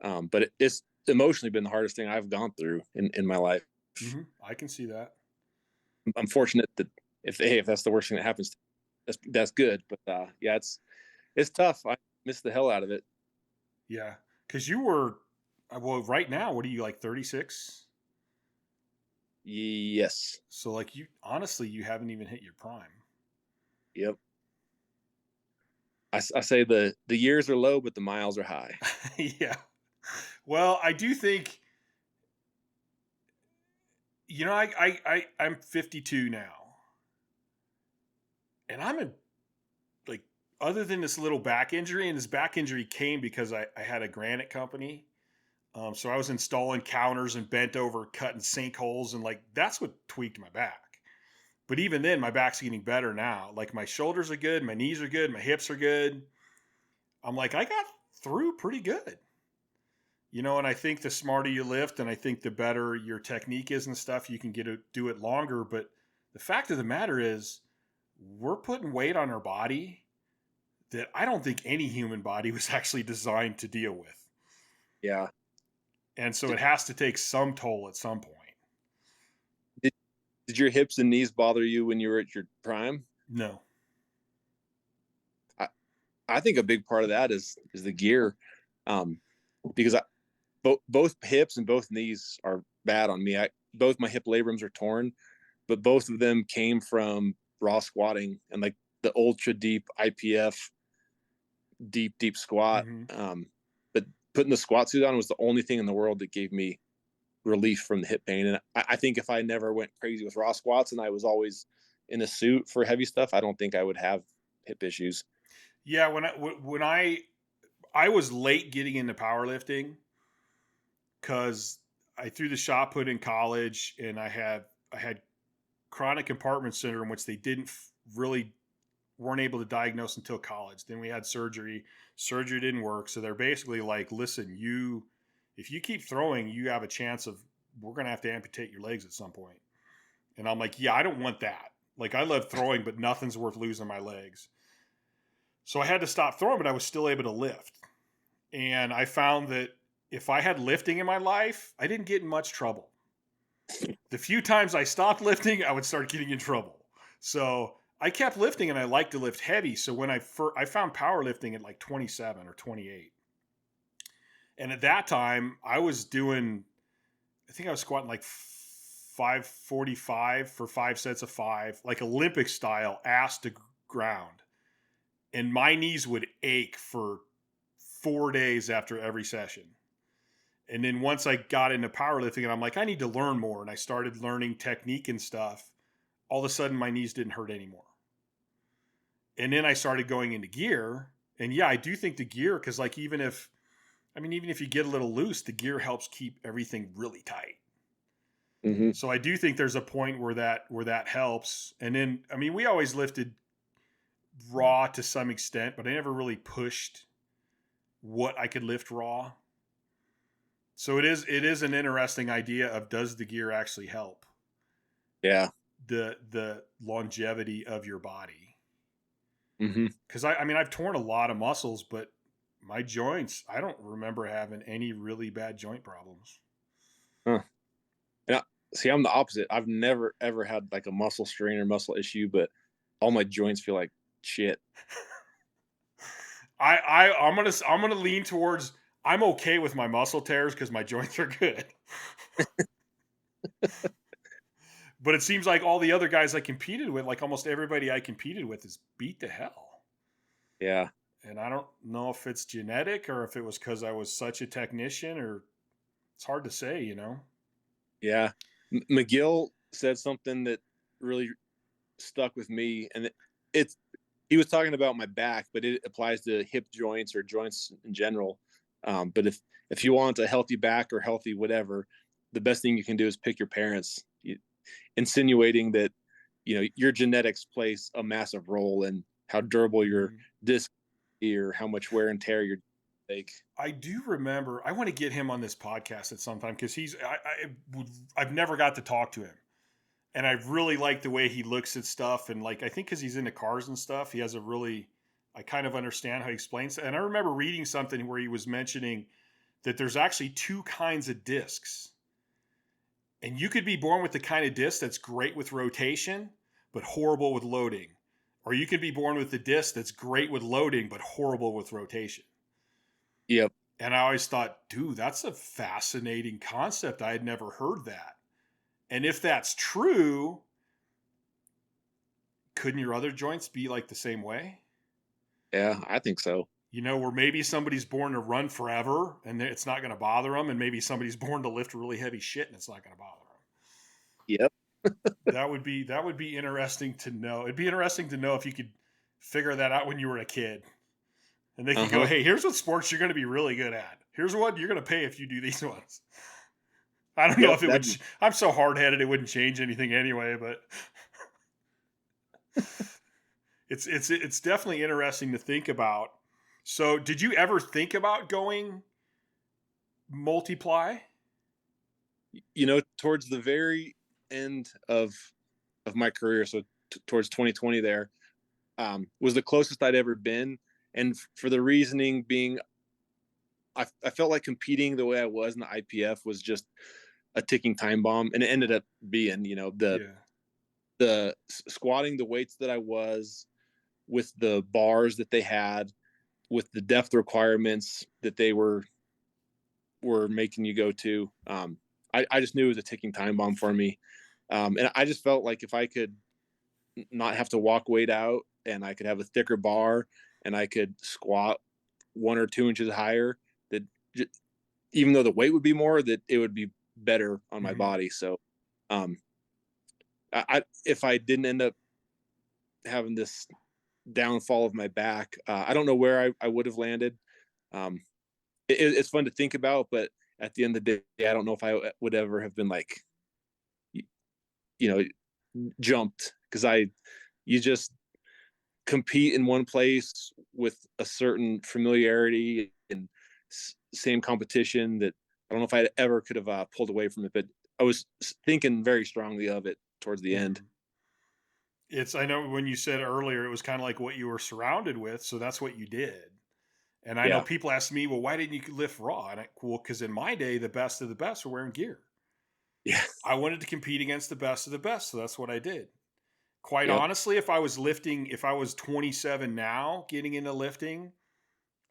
but it's emotionally been the hardest thing I've gone through in my life. I can see that. I'm fortunate that if that's the worst thing that happens, that's good. But yeah, it's tough. I miss the hell out of it. Yeah, because you were, well, right now, what are you, like 36? Yes. So like you haven't even hit your prime. Yep. I say the years are low, but the miles are high. Yeah. Well, I do think, I'm 52 now, and like, other than this little back injury, and this back injury came because I had a granite company. So I was installing counters and bent over, cutting sinkholes, and like that's what tweaked my back. But even then, my back's getting better now. Like my shoulders are good, my knees are good, my hips are good. I'm like, I got through pretty good. And I think the smarter you lift, and I think the better your technique is and stuff, you can do it longer. But the fact of the matter is, we're putting weight on our body that I don't think any human body was actually designed to deal with. Yeah. And so it has to take some toll at some point. Did your hips and knees bother you when you were at your prime? No. I think a big part of that is the gear, because both hips and both knees are bad on me. Both my hip labrums are torn, but both of them came from raw squatting and like the ultra deep IPF deep squat. But putting the squat suit on was the only thing in the world that gave me relief from the hip pain. And I think if I never went crazy with raw squats and I was always in a suit for heavy stuff, I don't think I would have hip issues. Yeah, when I was late getting into powerlifting because I threw the shot put in college, and I had chronic compartment syndrome, which they didn't really weren't able to diagnose until college. Then we had surgery. Surgery didn't work, so they're basically like, listen, if you keep throwing, you have a chance of, we're gonna have to amputate your legs at some point. And I'm like, yeah, I don't want that. Like, I love throwing, but nothing's worth losing my legs. So I had to stop throwing, but I was still able to lift. And I found that if I had lifting in my life, I didn't get in much trouble. The few times I stopped lifting, I would start getting in trouble. So I kept lifting, and I like to lift heavy. So when I found powerlifting at like 27 or 28. And at that time, I think I was squatting like 545 for 5 sets of 5, like Olympic style, ass to ground. And my knees would ache for 4 days after every session. And then once I got into powerlifting, and I'm like, I need to learn more, and I started learning technique and stuff, all of a sudden my knees didn't hurt anymore. And then I started going into gear. And yeah, I do think the gear, because like even if I mean, even if you get a little loose, the gear helps keep everything really tight. Mm-hmm. So I do think there's a point where that helps. And then, I mean, we always lifted raw to some extent, but I never really pushed what I could lift raw. So it is an interesting idea of, does the gear actually help Yeah. the longevity of your body? Mm-hmm. Because I mean, I've torn a lot of muscles, but my joints, I don't remember having any really bad joint problems. Huh. And see, I'm the opposite. I've never ever had like a muscle strain or muscle issue, but all my joints feel like shit. I'm gonna lean towards, I'm okay with my muscle tears because my joints are good. But it seems like all the other guys I competed with, like almost everybody I competed with, is beat to hell. Yeah. And I don't know if it's genetic or if it was because I was such a technician, or it's hard to say, you know? Yeah. McGill said something that really stuck with me, and it's he was talking about my back, but it applies to hip joints or joints in general. But if you want a healthy back or healthy whatever, the best thing you can do is pick your parents. Insinuating that your genetics plays a massive role in how durable your disc or how much wear and tear your take. I do remember. I want to get him on this podcast at some time because I've never got to talk to him, and I really like the way he looks at stuff. And like, I think because he's into cars and stuff, he has a really, I kind of understand how he explains it. And I remember reading something where he was mentioning that there's actually two kinds of discs, and you could be born with the kind of disc that's great with rotation but horrible with loading, or you could be born with the disc that's great with loading but horrible with rotation. Yep. And I always thought, dude, that's a fascinating concept. I had never heard that. And if that's true, couldn't your other joints be like the same way? Yeah, I think so. You know, where maybe somebody's born to run forever and it's not going to bother them, and maybe somebody's born to lift really heavy shit and it's not going to bother them. Yep. That would be interesting to know. It'd be interesting to know if you could figure that out when you were a kid. And they could go, hey, here's what sports you're going to be really good at. Here's what you're going to pay if you do these ones. I don't know if it would. I'm so hard headed it wouldn't change anything anyway, but it's definitely interesting to think about. So, did you ever think about going multiply? Towards the very end of my career, so towards 2020, there was the closest I'd ever been, and for the reasoning being, I felt like competing the way I was in the IPF was just a ticking time bomb, and it ended up being, the squatting the weights that I was, with the bars that they had, with the depth requirements that they were making you go to. I just knew it was a ticking time bomb for me. And I just felt like if I could not have to walk weight out, and I could have a thicker bar, and I could squat 1 or 2 inches higher, that even though the weight would be more, that it would be better on my body. So, if I didn't end up having this downfall of my back, I don't know where I would have landed. It's fun to think about, but at the end of the day, I don't know if I would ever have been like, jumped, because you just compete in one place with a certain familiarity and same competition, that I don't know if I ever could have pulled away from it, but I was thinking very strongly of it towards the end. I know when you said earlier, it was kind of like what you were surrounded with. So that's what you did. And I know people ask me, well, why didn't you lift raw? And because in my day, the best of the best were wearing gear. Yeah. I wanted to compete against the best of the best. So that's what I did. Quite honestly, if I was 27 now, getting into lifting,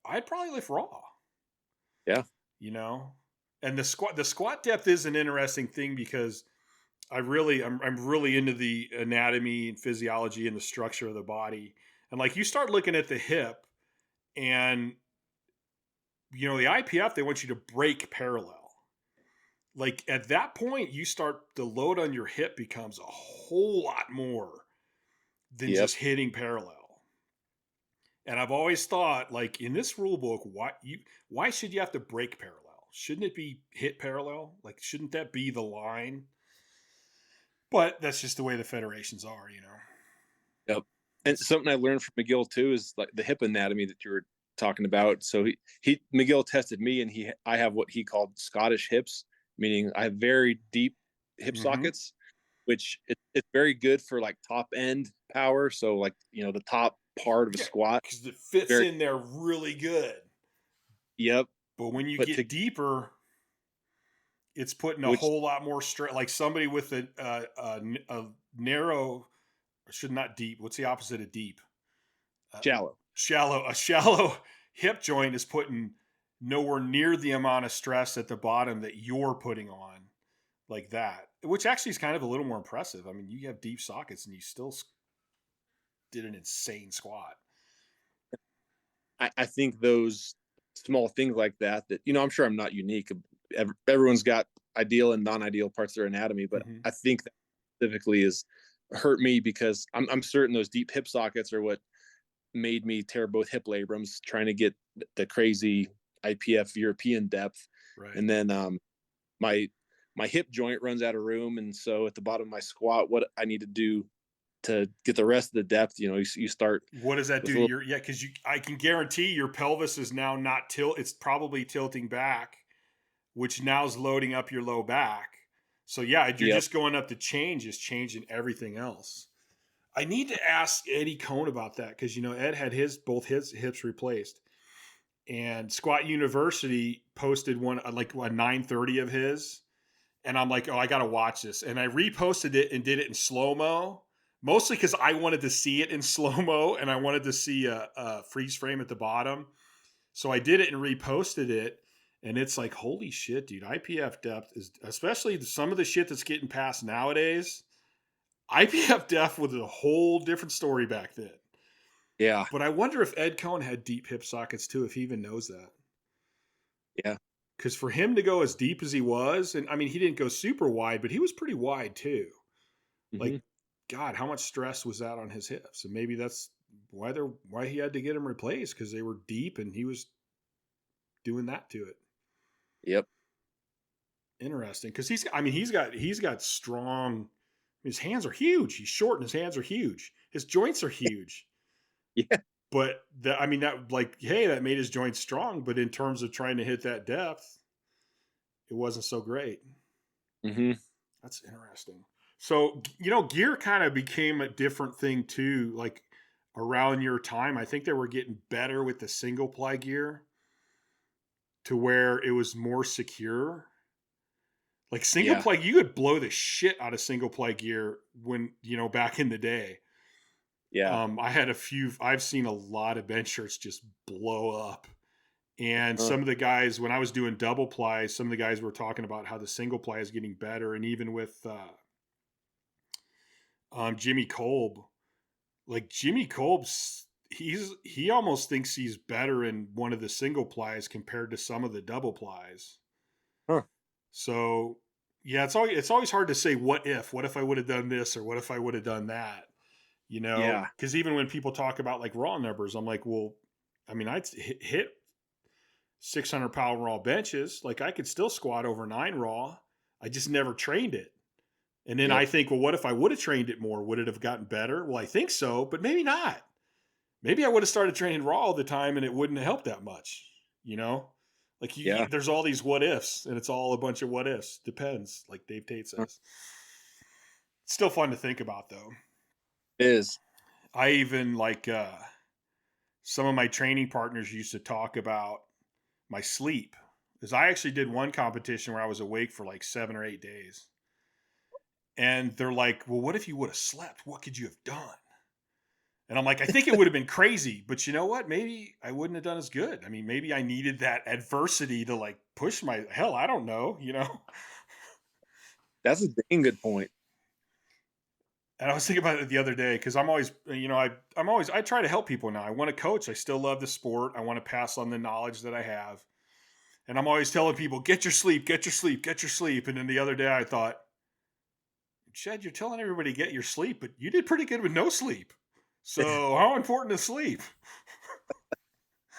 I'd probably lift raw. Yeah. And the squat depth is an interesting thing, because I'm really into the anatomy and physiology and the structure of the body. And like, you start looking at the hip, and the IPF, they want you to break parallel. Like, at that point, the load on your hip becomes a whole lot more than just hitting parallel. And I've always thought, like, in this rule book, why should you have to break parallel? Shouldn't it be hit parallel? Like, shouldn't that be the line? But that's just the way the federations are, you know. Yep. And something I learned from McGill too is like the hip anatomy that you were talking about. So he McGill tested me, and I have what he called Scottish hips, meaning I have very deep hip sockets, which it's very good for like top end power. So like, the top part of a squat, because it fits in there really good. Yep. But when you get deeper, it's putting a whole lot more stress. Like somebody with a narrow, should not deep. What's the opposite of deep? Shallow. A shallow hip joint is putting nowhere near the amount of stress at the bottom that you're putting on, like that. Which actually is kind of a little more impressive. I mean, you have deep sockets and you still did an insane squat. I think those small things like that, I'm sure I'm not unique. Everyone's got ideal and non-ideal parts of their anatomy, but I think that specifically has hurt me because I'm certain those deep hip sockets are what made me tear both hip labrums trying to get the crazy IPF European depth. Right. And then my hip joint runs out of room, and so at the bottom of my squat, what I need to do to get the rest of the depth, you start. What does that do? Because I can guarantee your pelvis is now not it's probably tilting back, which now is loading up your low back. So yeah, you're just going up to change is changing everything else. I need to ask Eddie Cohn about that because Ed had both his hips replaced, and Squat University posted one like a 930 of his, and I'm like, oh, I gotta watch this, and I reposted it and did it in slow mo, mostly because I wanted to see it in slow mo and I wanted to see a freeze frame at the bottom, so I did it and reposted it, and it's like, holy shit, dude! IPF depth is, especially some of the shit that's getting passed nowadays. IPF depth was a whole different story back then. Yeah. But I wonder if Ed Cohn had deep hip sockets too, if he even knows that. Yeah. Because for him to go as deep as he was, and I mean, he didn't go super wide, but he was pretty wide too. Like, God, how much stress was that on his hips? And maybe that's why he had to get them replaced, because they were deep and he was doing that to it. Yep. Interesting. Because he's got strong. His hands are huge. He's short and his hands are huge. His joints are huge. Yeah. But that made his joints strong. But in terms of trying to hit that depth, it wasn't so great. That's interesting. So, gear kind of became a different thing too. Like around your time, I think they were getting better with the single ply gear to where it was more secure. Like single ply, you could blow the shit out of single ply gear when, back in the day. Yeah. I've seen a lot of bench shirts just blow up. And some of the guys, when I was doing double ply, some of the guys were talking about how the single ply is getting better. And even with Jimmy Kolb, like Jimmy Kolb's, he almost thinks he's better in one of the single plies compared to some of the double plies. So yeah, it's always hard to say what if I would have done this or what if I would have done that, because even when people talk about like raw numbers, I'm like, well, I mean, I'd hit 600 pound raw benches. Like I could still squat over 9 raw. I just never trained it. And then I think, well, what if I would have trained it more? Would it have gotten better? Well, I think so, but maybe not. Maybe I would have started training raw all the time and it wouldn't have helped that much, Like there's all these what ifs, and it's all a bunch of what ifs. Depends, like Dave Tate says. It's still fun to think about, though. It is. I even some of my training partners used to talk about my sleep, because I actually did one competition where I was awake for like 7 or 8 days, and they're like, "Well, what if you would have slept? What could you have done?" And I'm like, I think it would have been crazy, but you know what? Maybe I wouldn't have done as good. I mean, maybe I needed that adversity to like push I don't know, That's a dang good point. And I was thinking about it the other day, because I'm always, I try to help people now. I want to coach. I still love the sport. I want to pass on the knowledge that I have. And I'm always telling people, get your sleep, get your sleep, get your sleep. And then the other day I thought, Chad, you're telling everybody to get your sleep, but you did pretty good with no sleep. So how important is sleep?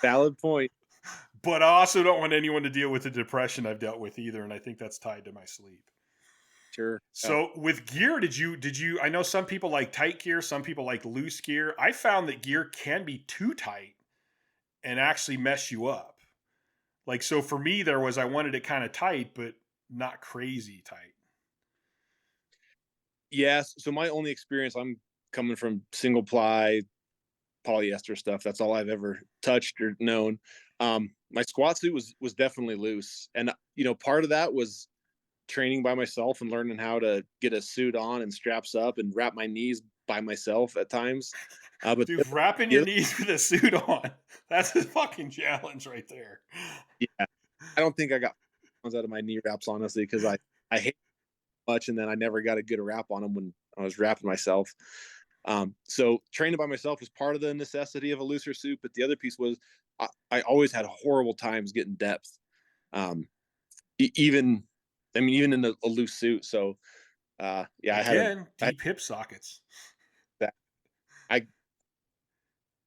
Valid point. But I also don't want anyone to deal with the depression I've dealt with either, and I think that's tied to my sleep. Sure. So with gear, did you I know some people like tight gear, some people like loose gear. I found that gear can be too tight and actually mess you up. Like, so for me, I wanted it kind of tight, but not crazy tight. Yes. So my only experience, I'm coming from single ply polyester stuff. That's all I've ever touched or known. My squat suit was definitely loose, and part of that was training by myself and learning how to get a suit on and straps up and wrap my knees by myself at times. But Dude, wrapping the your other, knees with a suit on, that's a fucking challenge right there. yeah, I don't think I got ones out of my knee wraps honestly because I hate much, and then I never got a good wrap on them when I was wrapping myself. So training by myself was part of the necessity of a looser suit, but the other piece was I always had horrible times getting depth. Um, even even in a loose suit. So yeah, Again, I had deep hip sockets. that. I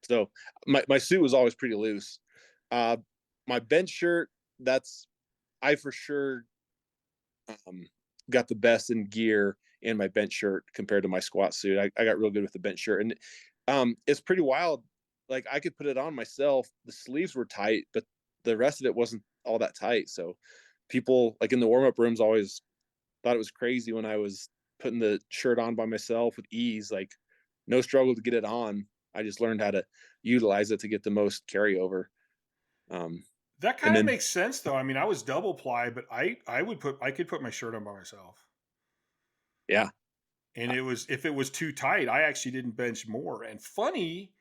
so my suit was always pretty loose. Uh, my bench shirt, that's I for sure um, got the best in gear in my bench shirt compared to my squat suit. I got real good with the bench shirt, and it's pretty wild. Like I could put it on myself. The sleeves were tight, but the rest of it wasn't all that tight. So people like in the warm up rooms always thought it was crazy when I was putting the shirt on by myself with ease, like no struggle to get it on. I just learned how to utilize it to get the most carryover. Um, That and kind of then makes sense though. I mean, I was double ply, but I could put my shirt on by myself. yeah, And if it was too tight, I actually didn't bench more. And funny,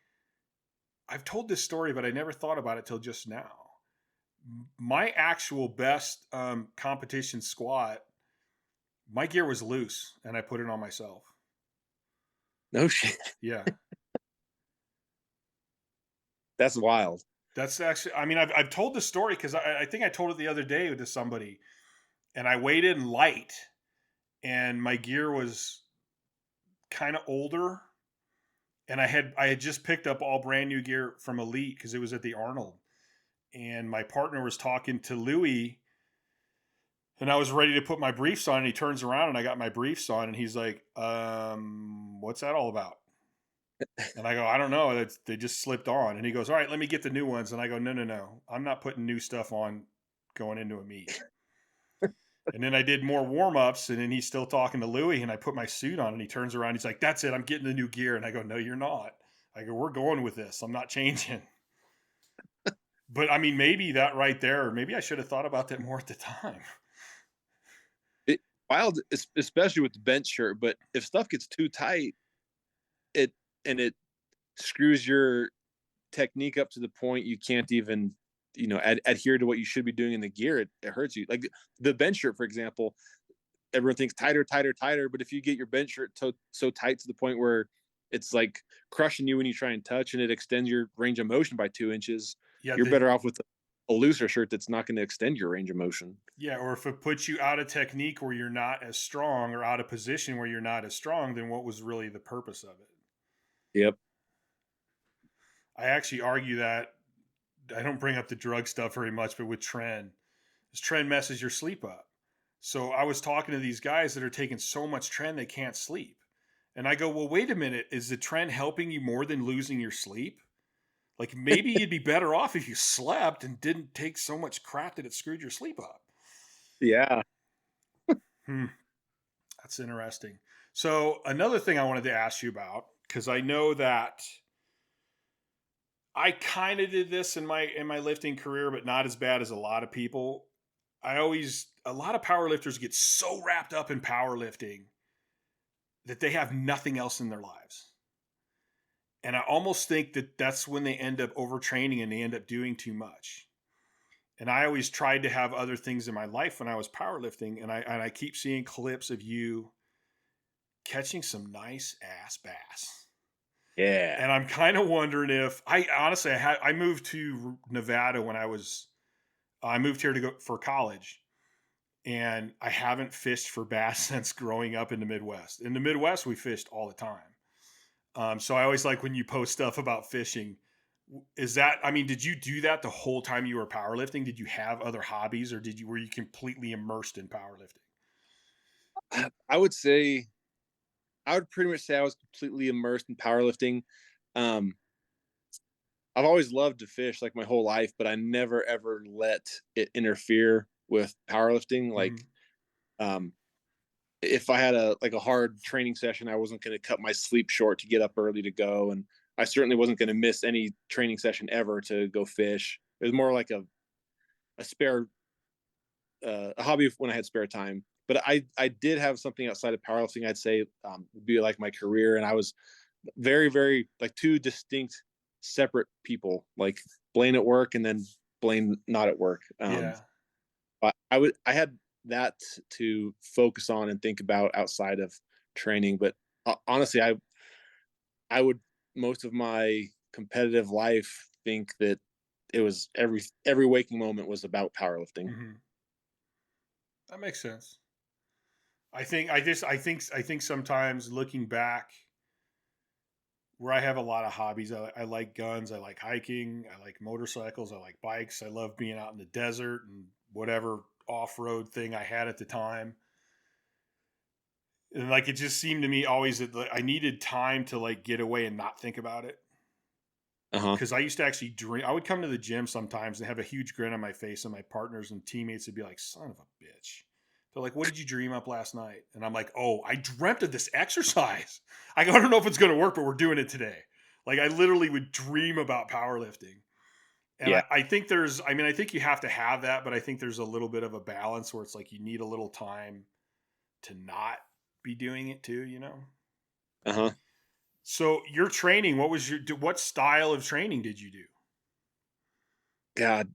I've told this story, but I never thought about it till just now. My actual best competition squat, my gear was loose, and I put it on myself. no shit. Yeah, That's wild. that's actually. I mean, I've told this story because I think I told it the other day to somebody, and I weighed in light, and my gear was kind of older, and I had just picked up all brand new gear from Elite because it was at the Arnold, and my partner was talking to Louie, and I was ready to put my briefs on, and he turns around and I got my briefs on, and he's like, what's that all about? And I go, I don't know. They just slipped on. And he goes, all right, let me get the new ones. And I go, no. I'm not putting new stuff on going into a meet. And then I did more warm ups, and then he's still talking to Louie, and I put my suit on, and he turns around. He's like, that's it. I'm getting the new gear. And I go, no, you're not. I go, we're going with this. I'm not changing. But I mean, maybe that right there, maybe I should have thought about that more at the time. It, wild, especially with the bench shirt. But if stuff gets too tight, it screws your technique up to the point you can't even adhere to what you should be doing in the gear. It hurts you. Like the bench shirt, for example, everyone thinks tighter, but if you get your bench shirt so tight to the point where it's like crushing you when you try and touch, and it extends your range of motion by 2 inches, Yeah, you're better off with a looser shirt that's not going to extend your range of motion. yeah, or if it puts you out of technique where you're not as strong, or out of position where you're not as strong, then what was really the purpose of it? Yep. I actually argue that I don't bring up the drug stuff very much, but with Tren, this Tren messes your sleep up. So I was talking to these guys that are taking so much Tren they can't sleep. And I go, well, wait a minute. Is the Tren helping you more than losing your sleep? Like maybe you'd be better off if you slept and didn't take so much crap that it screwed your sleep up. Yeah. That's interesting. So another thing I wanted to ask you about, because I know that I kind of did this in my lifting career, but not as bad as a lot of people. A lot of powerlifters get so wrapped up in powerlifting that they have nothing else in their lives. And I almost think that that's when they end up overtraining and they end up doing too much. And I always tried to have other things in my life when I was powerlifting, and I keep seeing clips of you catching some nice ass bass. Yeah. And I'm kind of wondering if I moved to Nevada when I moved here to go for college, and I haven't fished for bass since growing up in the Midwest. In the Midwest, we fished all the time. So I always like when you post stuff about fishing. Is that, I mean, did you do that the whole time you were powerlifting? Did you have other hobbies, or were you completely immersed in powerlifting? I would say I would pretty much say I was completely immersed in powerlifting. Um, I've always loved to fish like my whole life, but I never ever let it interfere with powerlifting. Like, Hmm. um, if I had a hard training session, I wasn't going to cut my sleep short to get up early to go, and I certainly wasn't going to miss any training session ever to go fish. It was more like a spare a hobby when I had spare time. But I did have something outside of powerlifting. I'd say would be like my career, and I was very very like two distinct separate people, like Blaine at work and then Blaine not at work. Yeah. But I had that to focus on and think about outside of training. But honestly, I would most of my competitive life think that it was every waking moment was about powerlifting. Hmm. That makes sense. I think sometimes looking back, where I have a lot of hobbies. I like guns. I like hiking. I like motorcycles. I like bikes. I love being out in the desert and whatever off road thing I had at the time. And like it just seemed to me always that I needed time to like get away and not think about it. Uh-huh. Because I used to actually dream. I would come to the gym sometimes and have a huge grin on my face, and my partners and teammates would be like, "Son of a bitch." They're like, "What did you dream up last night?" And I'm like, "Oh, I dreamt of this exercise. I don't know if it's going to work, but we're doing it today." Like I literally would dream about powerlifting. And Yeah. I think there's, I mean, I think you have to have that, but I think there's a little bit of a balance where it's like you need a little time to not be doing it too, you know? Uh-huh. So your training, what style of training did you do? God.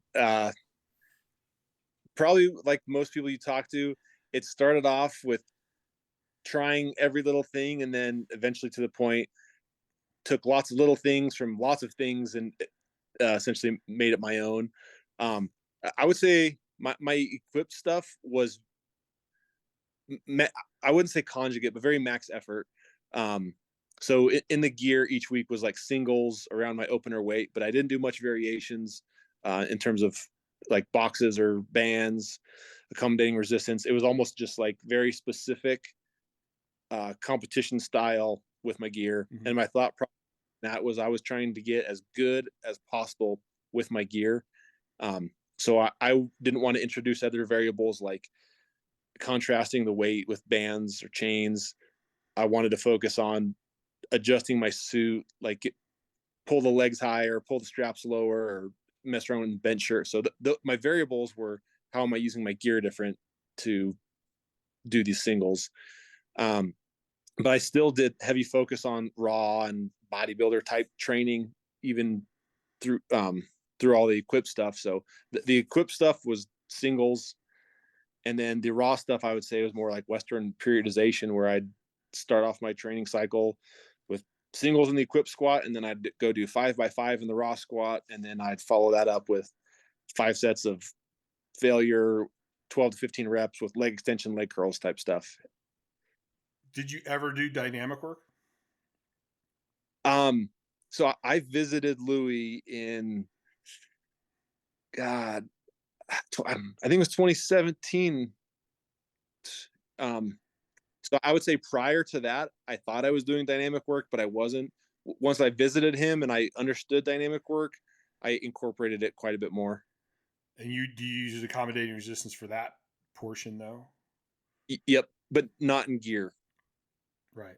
Probably like most people you talk to, it started off with trying every little thing, and then eventually to the point took lots of little things from lots of things and essentially made it my own. I would say my equipped stuff was ma- I wouldn't say conjugate, but very max effort. Um, so in the gear each week was like singles around my opener weight, but I didn't do much variations in terms of like boxes or bands accommodating resistance. It was almost just like very specific competition style with my gear. Hmm. And my thought process that was I was trying to get as good as possible with my gear. So I didn't want to introduce other variables like contrasting the weight with bands or chains. I wanted to focus on adjusting my suit, like pull the legs higher, pull the straps lower, or mess around with bench shirt. So my variables were how am I using my gear different to do these singles. Um, but I still did heavy focus on raw and bodybuilder type training, even through through all the equip stuff. So the equip stuff was singles, and then the raw stuff I would say was more like Western periodization, where I'd start off my training cycle with singles in the equip squat, and then I'd go do 5x5 in the raw squat, and then I'd follow that up with 5 sets of failure, 12 to 15 reps with leg extension, leg curls type stuff. Did you ever do dynamic work? Um, so I visited Louis in God, I think it was 2017. Um, so I would say prior to that, I thought I was doing dynamic work, but I wasn't. Once I visited him and I understood dynamic work, I incorporated it quite a bit more. And do you use accommodating resistance for that portion though? Yep, but not in gear. Right.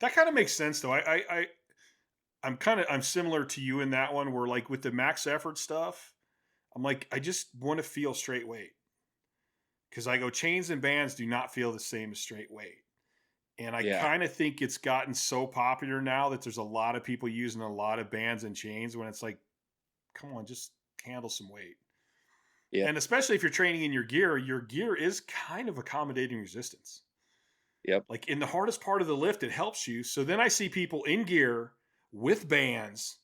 That kind of makes sense though. I'm similar to you in that one where like with the max effort stuff, I'm like, I just want to feel straight weight. Because I go chains and bands do not feel the same as straight weight. And I Yeah, kind of think it's gotten so popular now that there's a lot of people using a lot of bands and chains when it's like, come on, just handle some weight. yeah, And especially if you're training in your gear is kind of accommodating resistance. yep, Like in the hardest part of the lift, it helps you. So then I see people in gear with bands,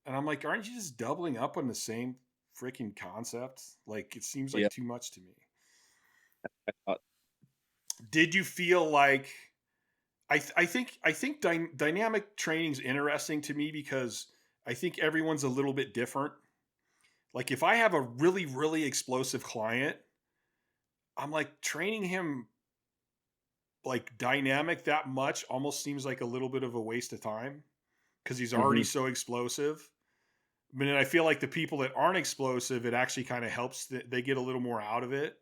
and I'm like, aren't you just doubling up on the same freaking concept? Like it seems like yep. too much to me. Uh, Did you feel like I think dynamic training is interesting to me because I think everyone's a little bit different. Like if I have a really, really explosive client, I'm like training him like dynamic that much almost seems like a little bit of a waste of time because he's already Hmm. so explosive. But then I feel like the people that aren't explosive, it actually kind of helps that they get a little more out of it.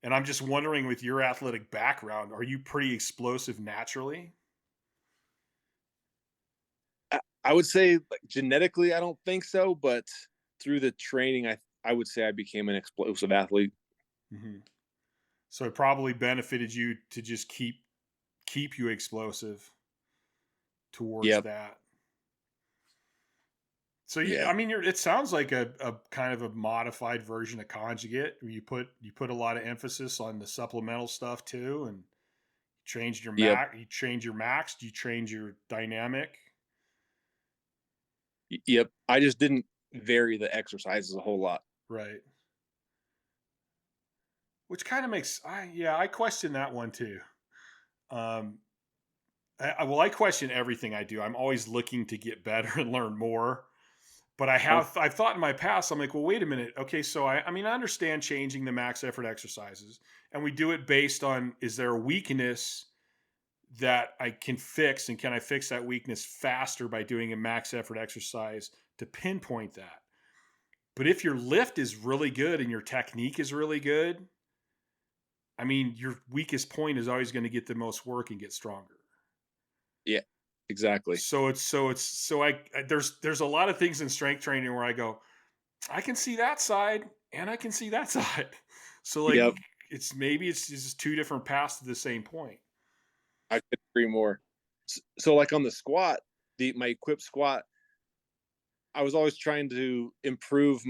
And I'm just wondering with your athletic background, are you pretty explosive naturally? I would say like genetically, I don't think so, but through the training, I would say I became an explosive athlete. Hmm. So it probably benefited you to just keep you explosive towards Yep. that. So yeah, Yeah. I mean, it sounds like a kind of a modified version of conjugate. Where you put a lot of emphasis on the supplemental stuff too, and changed your Yep. max. You change your max. You change your dynamic. Yep. I just didn't vary the exercises a whole lot. Right. Which kind of makes I question that one too. Um, I question everything I do. I'm always looking to get better and learn more. But I've thought in my past, I'm like, well, wait a minute. Okay, so I mean, I understand changing the max effort exercises, and we do it based on is there a weakness that I can fix, and can I fix that weakness faster by doing a max effort exercise to pinpoint that? But if your lift is really good and your technique is really good, I mean, your weakest point is always going to get the most work and get stronger. Yeah. Exactly. There's a lot of things in strength training where I go, I can see that side and I can see that side. So like Yep. it's just two different paths to the same point. I could agree more. So like on the squat, my equipped squat, I was always trying to improve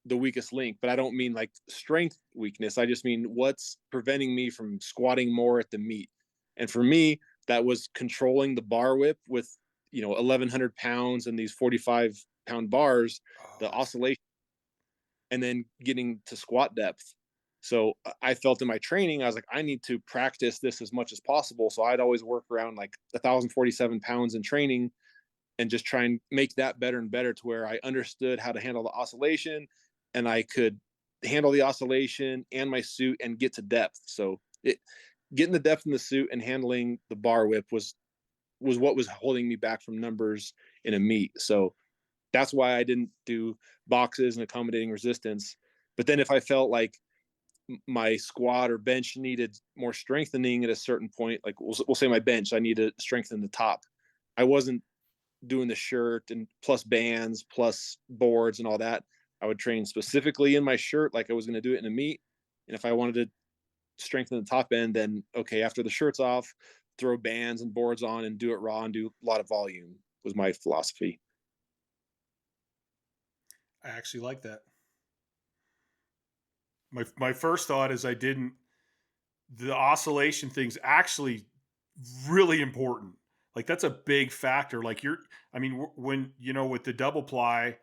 the weakest link, but I don't mean like strength weakness. I just mean what's preventing me from squatting more at the meet. And for me, that was controlling the bar whip with 1,100 pounds and these 45-pound bars, Oh, the that's oscillation, and then getting to squat depth. So I felt in my training, I was like, I need to practice this as much as possible. So I'd always work around like 1,047 pounds in training and just try and make that better and better to where I understood how to handle the oscillation and I could handle the oscillation and my suit and get to depth. So getting the depth in the suit and handling the bar whip was what was holding me back from numbers in a meet. So that's why I didn't do boxes and accommodating resistance. But then if I felt like my squat or bench needed more strengthening at a certain point, like we'll say my bench, I need to strengthen the top. I wasn't doing the shirt and plus bands, plus boards and all that. I would train specifically in my shirt like I was going to do it in a meet. And if I wanted to strengthen the top end, then okay, after the shirt's off, throw bands and boards on and do it raw and do a lot of volume was my philosophy. I actually like that. My first thought is the oscillation thing's actually really important. Like that's a big factor. Like I mean, when with the double ply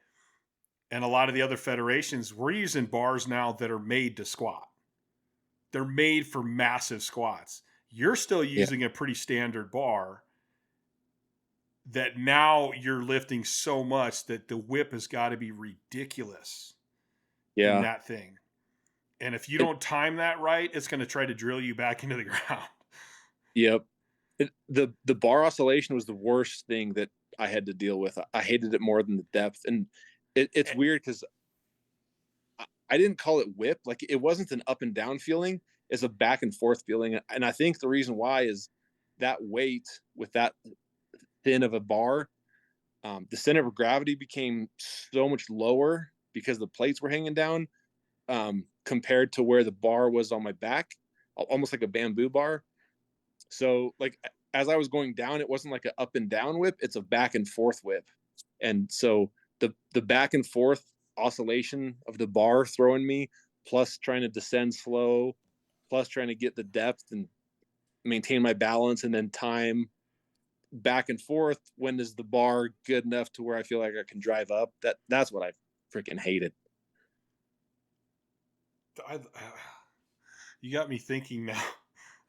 and a lot of the other federations, we're using bars now that are made to squat. They're made for massive squats. You're still Yeah. using a pretty standard bar that now you're lifting so much that the whip has got to be ridiculous in Yeah. that thing. And if you It, don't time that right, it's going to try to drill you back into the ground. yep. The bar oscillation was the worst thing that I had to deal with. I hated it more than the depth. And it's weird because I didn't call it whip. Like it wasn't an up and down feeling. It's a back and forth feeling. And I think the reason why is that weight with that thin of a bar, the center of gravity became so much lower because the plates were hanging down compared to where the bar was on my back, almost like a bamboo bar. So like as I was going down, it wasn't like an up and down whip. It's a back and forth whip. And so the back and forth oscillation of the bar throwing me, plus trying to descend slow, plus trying to get the depth and maintain my balance and then time back and forth. When is the bar good enough to where I feel like I can drive up? That's what I freaking hated. I, you got me thinking now.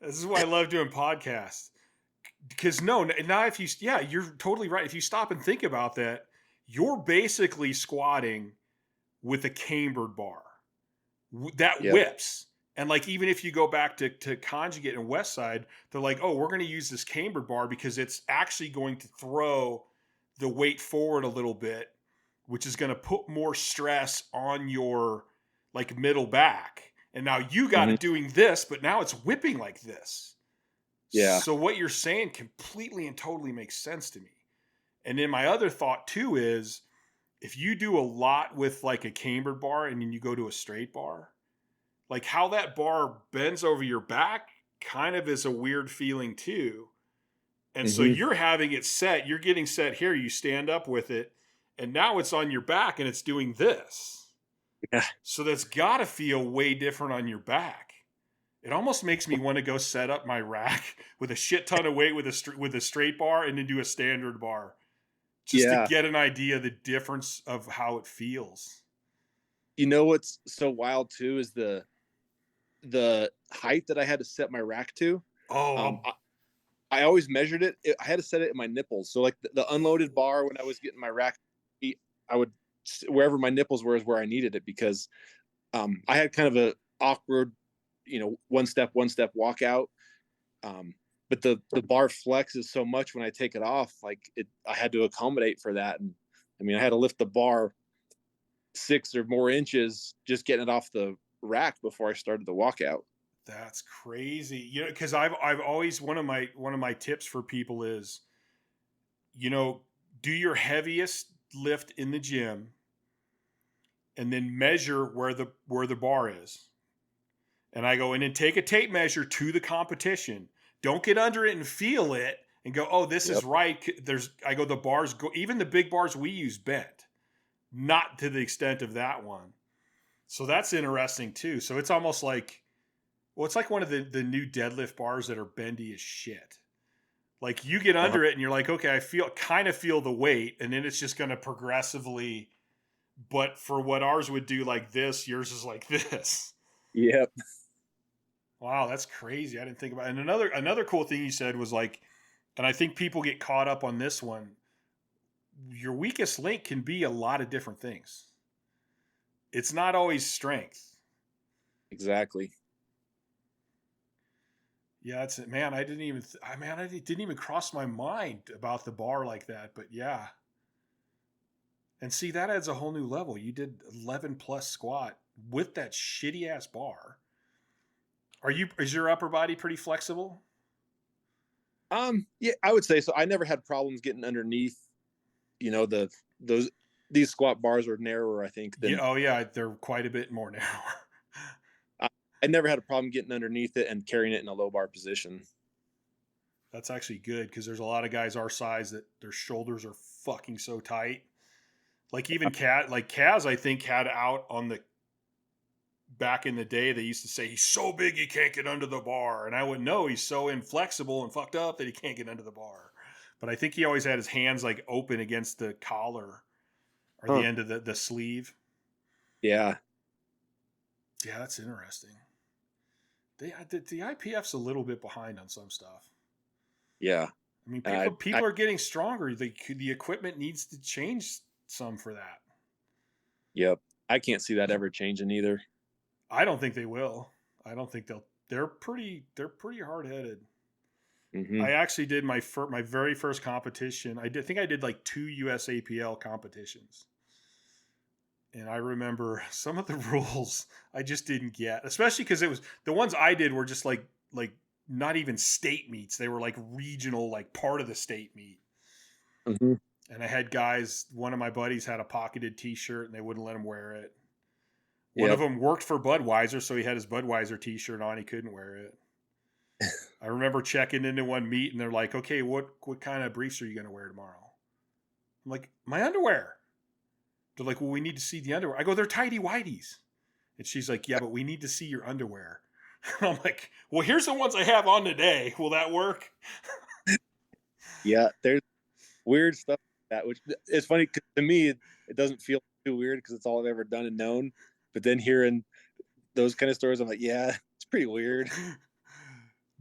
This is why I love doing podcasts because no, now if you, yeah, you're totally right. If you stop and think about that, you're basically squatting with a cambered bar that Yep. whips. And like, even if you go back to Conjugate and West Side, they're like, oh, we're going to use this cambered bar because it's actually going to throw the weight forward a little bit, which is going to put more stress on your like middle back. And now you got Mhm. it doing this, but now it's whipping like this. Yeah. So what you're saying completely and totally makes sense to me. And then my other thought too is, if you do a lot with like a cambered bar and then you go to a straight bar, like how that bar bends over your back kind of is a weird feeling too. And so Hmm. you're having it set, you're getting set here, you stand up with it, and now it's on your back and it's doing this. Yeah. So that's got to feel way different on your back. It almost makes me want to go set up my rack with a shit ton of weight with a straight bar and then do a standard bar just to Yeah. get an idea of the difference of how it feels. You know what's so wild too is the height that I had to set my rack to. Oh, I always measured it. I had to set it in my nipples. So like the unloaded bar when I was getting my rack, I would wherever my nipples were is where I needed it because I had kind of a awkward, one step walkout. But the bar flexes so much when I take it off, like I had to accommodate for that. And I mean, I had to lift the bar 6 or more inches just getting it off the rack before I started the walkout. that's crazy. Because I've always, one of my tips for people is, you know, do your heaviest lift in the gym and then measure where the bar is. And I go in and take a tape measure to the competition. Don't get under it and feel it and go, oh, this is Yep. right. I go, the bars go, even the big bars we use bent, not to the extent of that one. So that's interesting too. So it's almost like, well, it's like one of the new deadlift bars that are bendy as shit. Like you get Uh-huh. under it and you're like, okay, I kind of feel the weight, and then it's just going to progressively. But for what ours would do like this, yours is like this. Yep. Wow, that's crazy. I didn't think about it. And another cool thing you said was like, and I think people get caught up on this one. Your weakest link can be a lot of different things. It's not always strength. Exactly. Yeah, it's man. I didn't even cross my mind about the bar like that. But yeah, and see that adds a whole new level. You did 11 plus squat with that shitty ass bar. Is your upper body pretty flexible? Yeah, I would say so. I never had problems getting underneath, those these squat bars are narrower, I think, Yeah. than Oh yeah, they're quite a bit more narrow. I, I never had a problem getting underneath it and carrying it in a low bar position. That's actually good because there's a lot of guys our size that their shoulders are fucking so tight. Like even Kaz, I think had out on the back in the day. They used to say he's so big he can't get under the bar, and I would know he's so inflexible and fucked up that he can't get under the bar. But I think he always had his hands like open against the collar or the Huh. end of the sleeve. Yeah. Yeah, that's interesting. The IPF's a little bit behind on some stuff. Yeah. I mean, I, people are getting stronger. The equipment needs to change some for that. yep. I can't see that ever changing either. I don't think they will. I don't think they'll. They're pretty hard headed. Hmm. I actually did my very first competition. Think I did like 2 USAPL competitions, and I remember some of the rules I just didn't get, especially because it was the ones I did were just like not even state meets. They were like regional, like part of the state meet. Hmm. And I had guys. One of my buddies had a pocketed T-shirt, and they wouldn't let him wear it. One of Yep. them worked for Budweiser, so he had his Budweiser T-shirt on. He couldn't wear it. I remember checking into one meet, and they're like, "Okay, what kind of briefs are you going to wear tomorrow?" I'm like, "My underwear." They're like, "Well, we need to see the underwear." I go, "They're tidy whities," and she's like, "Yeah, but we need to see your underwear." I'm like, "Well, here's the ones I have on today. Will that work?" Yeah. There's weird stuff like that, which it's funny 'cause to me, it doesn't feel too weird because it's all I've ever done and known. But then hearing those kind of stories, I'm like, yeah, it's pretty weird.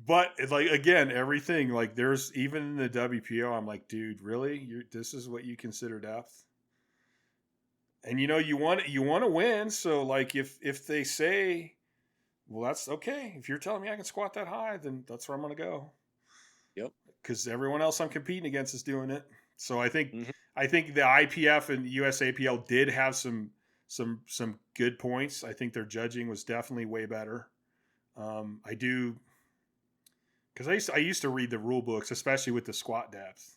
But it's like, again, everything, like there's even in the WPO, I'm like, dude, really? This is what you consider depth? And you want to win. So like if they say, well, that's okay. If you're telling me I can squat that high, then that's where I'm going to go. Yep. Because everyone else I'm competing against is doing it. So Mm-hmm. I think the IPF and USAPL did have some good points. I think their judging was definitely way better. I do, because I used to read the rule books, especially with the squat depth,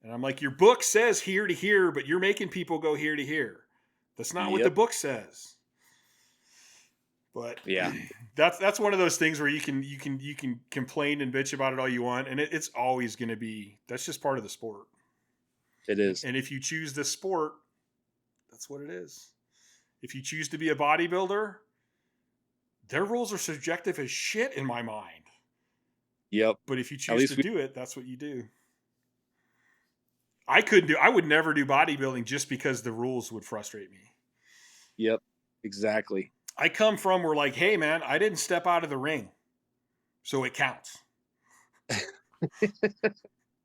and I'm like, your book says here to here, but you're making people go here to here. That's not what the Yep. book says. But Yeah. that's one of those things where you can complain and bitch about it all you want, and it's always going to be, that's just part of the sport. It is. And if you choose the sport, that's what it is. If you choose to be a bodybuilder, their rules are subjective as shit in my mind. Yep. But if you choose to do it, that's what you do. I would never do bodybuilding just because the rules would frustrate me. Yep. Exactly. I come from where like, hey man, I didn't step out of the ring, so it counts.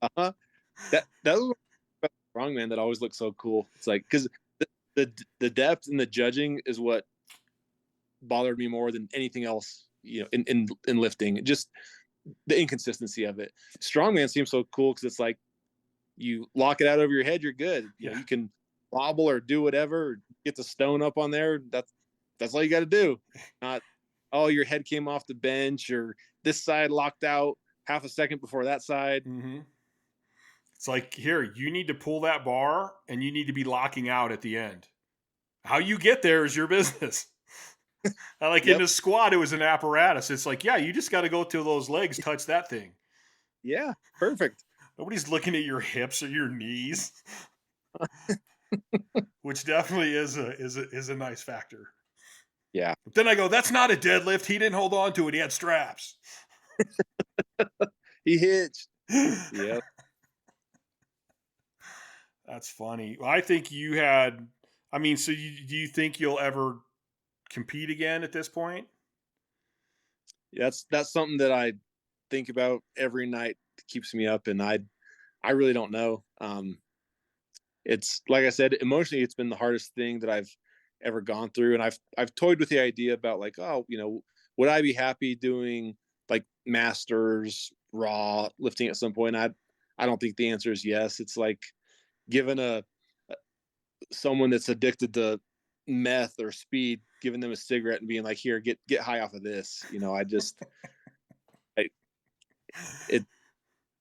Uh-huh. That was strongman that always looked so cool. It's like, because the depth and the judging is what bothered me more than anything else, in lifting. Just the inconsistency of it. Strongman seems so cool because it's like you lock it out over your head, you're good. You can wobble or do whatever, or get the stone up on there. That's all you got to do. Not, oh, your head came off the bench, or this side locked out half a second before that side. Mm-hmm. It's like, here, you need to pull that bar and you need to be locking out at the end. How you get there is your business. In the squat, it was an apparatus. It's like, yeah, you just got to go till those legs touch that thing. Yeah, perfect. Nobody's looking at your hips or your knees, which definitely is a nice factor. Yeah. But then I go, that's not a deadlift. He didn't hold on to it. He had straps. He hitched. Yep. That's funny. I think you had. I mean, so do you think you'll ever compete again at this point? That's something that I think about every night. It keeps me up, and I really don't know. It's like I said, emotionally, it's been the hardest thing that I've ever gone through, and I've toyed with the idea about like, oh, would I be happy doing like masters raw lifting at some point? I don't think the answer is yes. It's like given someone that's addicted to meth or speed, giving them a cigarette and being like, here, get high off of this.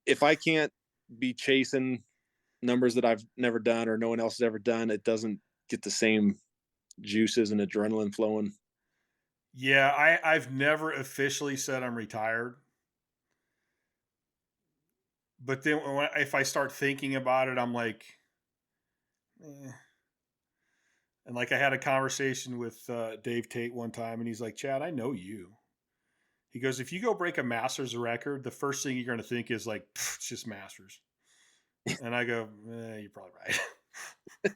If I can't be chasing numbers that I've never done or no one else has ever done, it doesn't get the same juices and adrenaline flowing. Yeah, I've never officially said I'm retired. But then if I start thinking about it, I'm like, eh. And like I had a conversation with Dave Tate one time, and he's like, Chad, I know you. He goes, if you go break a master's record, the first thing you're going to think is like, it's just masters. And I go, you're probably right.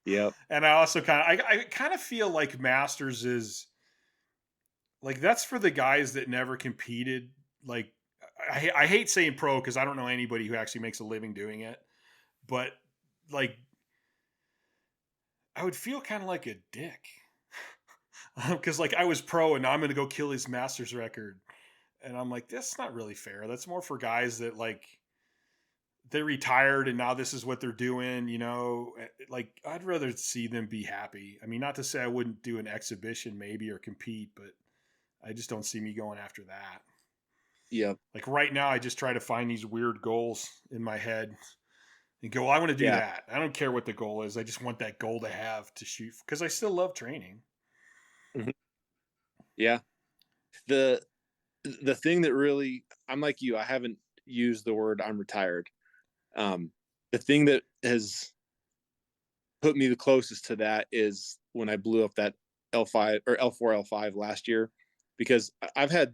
Yep. And I also I kind of feel like masters is like, that's for the guys that never competed. Like, I hate saying pro because I don't know anybody who actually makes a living doing it. But like, I would feel kind of like a dick. Because like I was pro and now I'm going to go kill his master's record. And I'm like, that's not really fair. That's more for guys that like, they retired and now this is what they're doing, like I'd rather see them be happy. I mean, not to say I wouldn't do an exhibition maybe or compete, but I just don't see me going after that. Yeah. Like right now, I just try to find these weird goals in my head and go, well, I want to do that. I don't care what the goal is. I just want that goal to have to shoot because I still love training. Mm-hmm. Yeah. The thing that really, I'm like you, I haven't used the word I'm retired. The thing that has put me the closest to that is when I blew up that L5 or L4 L5 last year, because I've had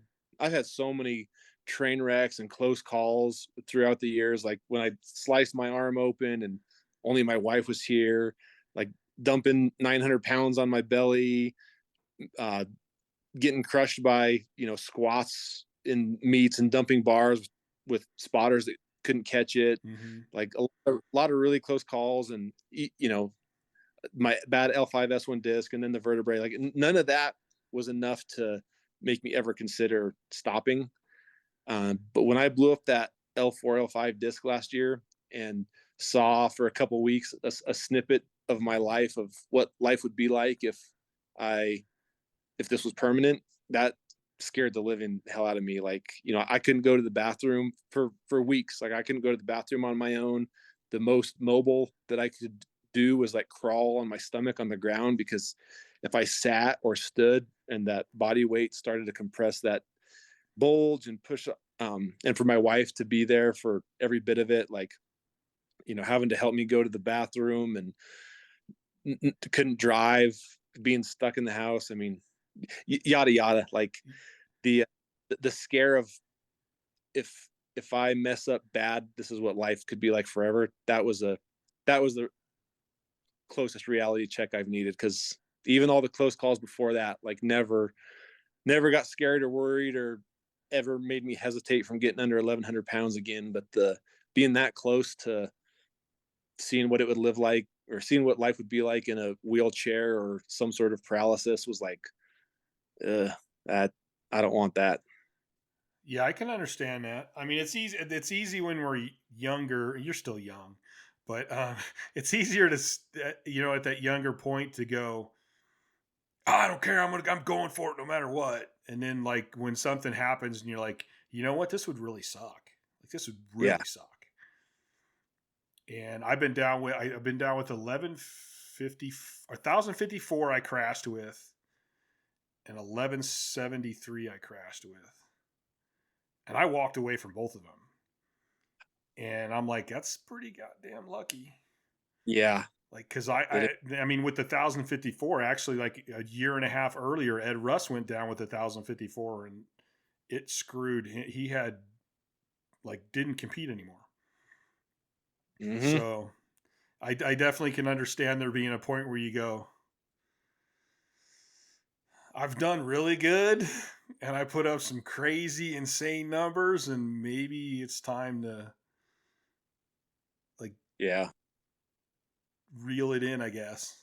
so many train wrecks and close calls throughout the years. Like when I sliced my arm open and only my wife was here, like dumping 900 pounds on my belly, getting crushed by, squats in meets and dumping bars with spotters that couldn't catch it. Mm-hmm. Like a lot of really close calls, and my bad L5S1 disc and then the vertebrae. Like none of that was enough to make me ever consider stopping. But when I blew up that L4, L5 disc last year and saw for a couple of weeks a snippet of my life, of what life would be like if this was permanent, that scared the living hell out of me. Like, I couldn't go to the bathroom for weeks. Like I couldn't go to the bathroom on my own. The most mobile that I could do was like crawl on my stomach on the ground, because if I sat or stood and that body weight started to compress that bulge and push, and for my wife to be there for every bit of it, like, having to help me go to the bathroom, and couldn't drive, being stuck in the house. I mean, yada yada. Like the scare of if I mess up bad, this is what life could be like forever. That was the closest reality check I've needed, because even all the close calls before that, like never got scared or worried or ever made me hesitate from getting under 1,100 pounds again. But being that close to seeing what it would live like, or seeing what life would be like in a wheelchair or some sort of paralysis, was like, that I don't want that. Yeah, I can understand that. I mean, it's easy. It's easy when we're younger. You're still young, but it's easier to, at that younger point to go, "Oh, I don't care. I'm going for it no matter what." And then like when something happens and you're like, you know what, this would really suck. Like this would Yeah. really suck. And I've been down with 1150 or 1054 I crashed with, and 1173 I crashed with. And I walked away from both of them. And I'm like, that's pretty goddamn lucky. Yeah. Like, cause I mean, with the 1054, actually, like a year and a half earlier, Ed Russ went down with the 1054 and it screwed him. He had like, didn't compete anymore. Mm-hmm. So I definitely can understand there being a point where you go, I've done really good and I put up some crazy, insane numbers, and maybe it's time to like, yeah, reel it in, I guess.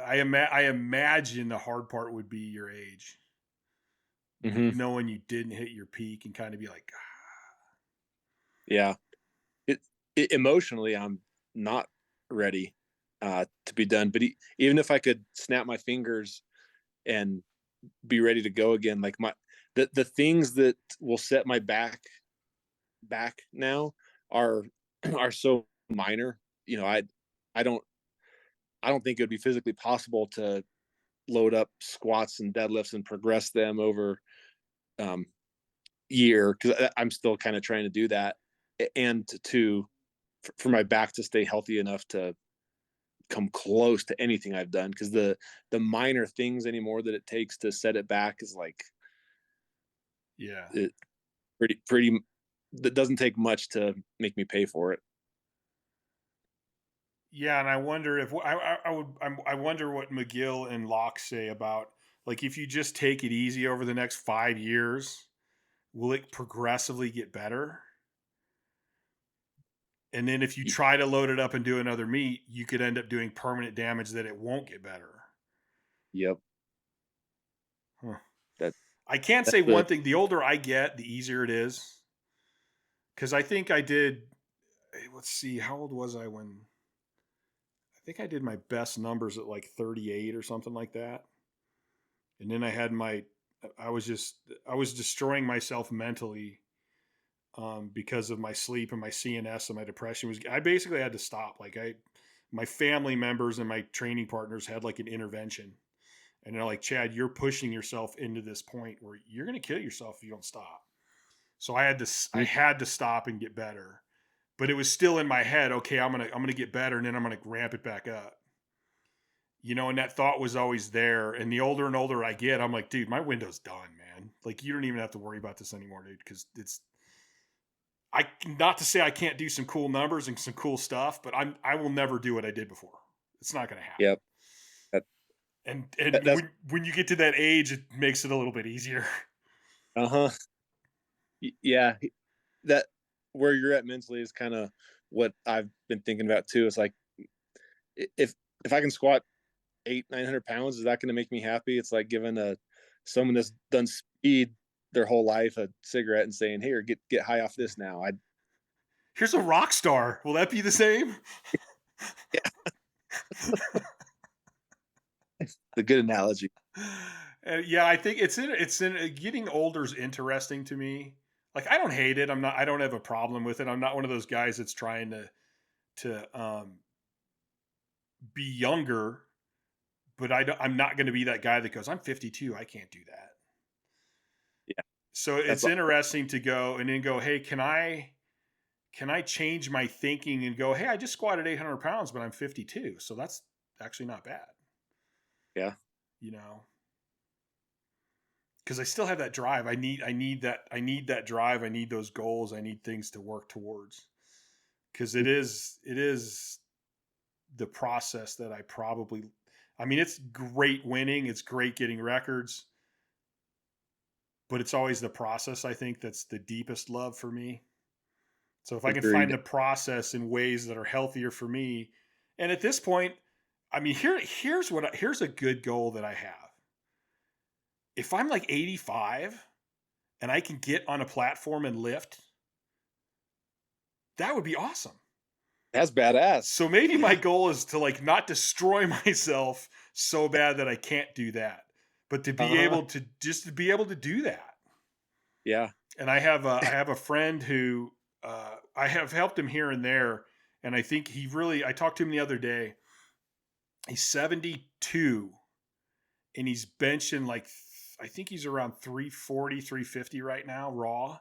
I imagine the hard part would be your age, mm-hmm. knowing you didn't hit your peak and kind of be like, Yeah. Emotionally, I'm not ready to be done. But even if I could snap my fingers and be ready to go again, like the things that will set my back now are so minor. I don't think it would be physically possible to load up squats and deadlifts and progress them over year, because I'm still kind of trying to do that, and for my back to stay healthy enough to come close to anything I've done, because the minor things anymore that it takes to set it back is like, yeah, it pretty that doesn't take much to make me pay for it. yeah. And I wonder if I wonder what McGill and Locke say about, like, if you just take it easy over the next 5 years, will it progressively get better? And then if you try to load it up and do another meet, you could end up doing permanent damage that it won't get better. Yep. Huh. That I can't say one thing. The older I get, the easier it is. Because I think I did, let's see, how old was I when, I think I did my best numbers at like 38 or something like that. And then I was destroying myself mentally, because of my sleep and my CNS and my depression. I basically had to stop. Like my family members and my training partners had like an intervention, and they're like, Chad, you're pushing yourself into this point where you're going to kill yourself if you don't stop. So I had to stop and get better, but it was still in my head. Okay, I'm going to get better, and then I'm going to ramp it back up. And that thought was always there. And the older and older I get, I'm like, dude, my window's done, man. Like, you don't even have to worry about this anymore, dude, because not to say I can't do some cool numbers and some cool stuff, but I will never do what I did before. It's not going to happen. Yep. And when you get to that age, it makes it a little bit easier. Uh-huh. Yeah. That where you're at mentally is kind of what I've been thinking about too. It's like if I can squat 800-900 pounds, is that going to make me happy? It's like giving someone that's done speed their whole life a cigarette and saying, "Here, get high off this now." Here's a rock star. Will that be the same? The good analogy. Yeah, I think it's in getting older is interesting to me. Like I don't hate it. I don't have a problem with it. I'm not one of those guys that's trying to be younger, but I'm not going to be that guy that goes, I'm 52. I can't do that. Yeah, So that's it's interesting to go and then go, hey, can I change my thinking and go, hey, I just squatted 800 pounds, but I'm 52. So that's actually not bad. yeah. You know, because I still have that drive. I need that drive. I need those goals. I need things to work towards. Because it is the process that I mean, it's great winning. It's great getting records, but it's always the process. I think that's the deepest love for me. So if I can find Agreed. the process in ways that are healthier for me, and at this point, I mean, here's a good goal that I have. If I'm like 85 and I can get on a platform and lift, that would be awesome. That's badass. So maybe my goal is to like not destroy myself so bad that I can't do that, but to be Uh-huh. able to just to be able to do that. Yeah. And I have a friend who I have helped him here and there, and I think I talked to him the other day. He's 72 and he's benching like I think he's around 340, 350 right now raw.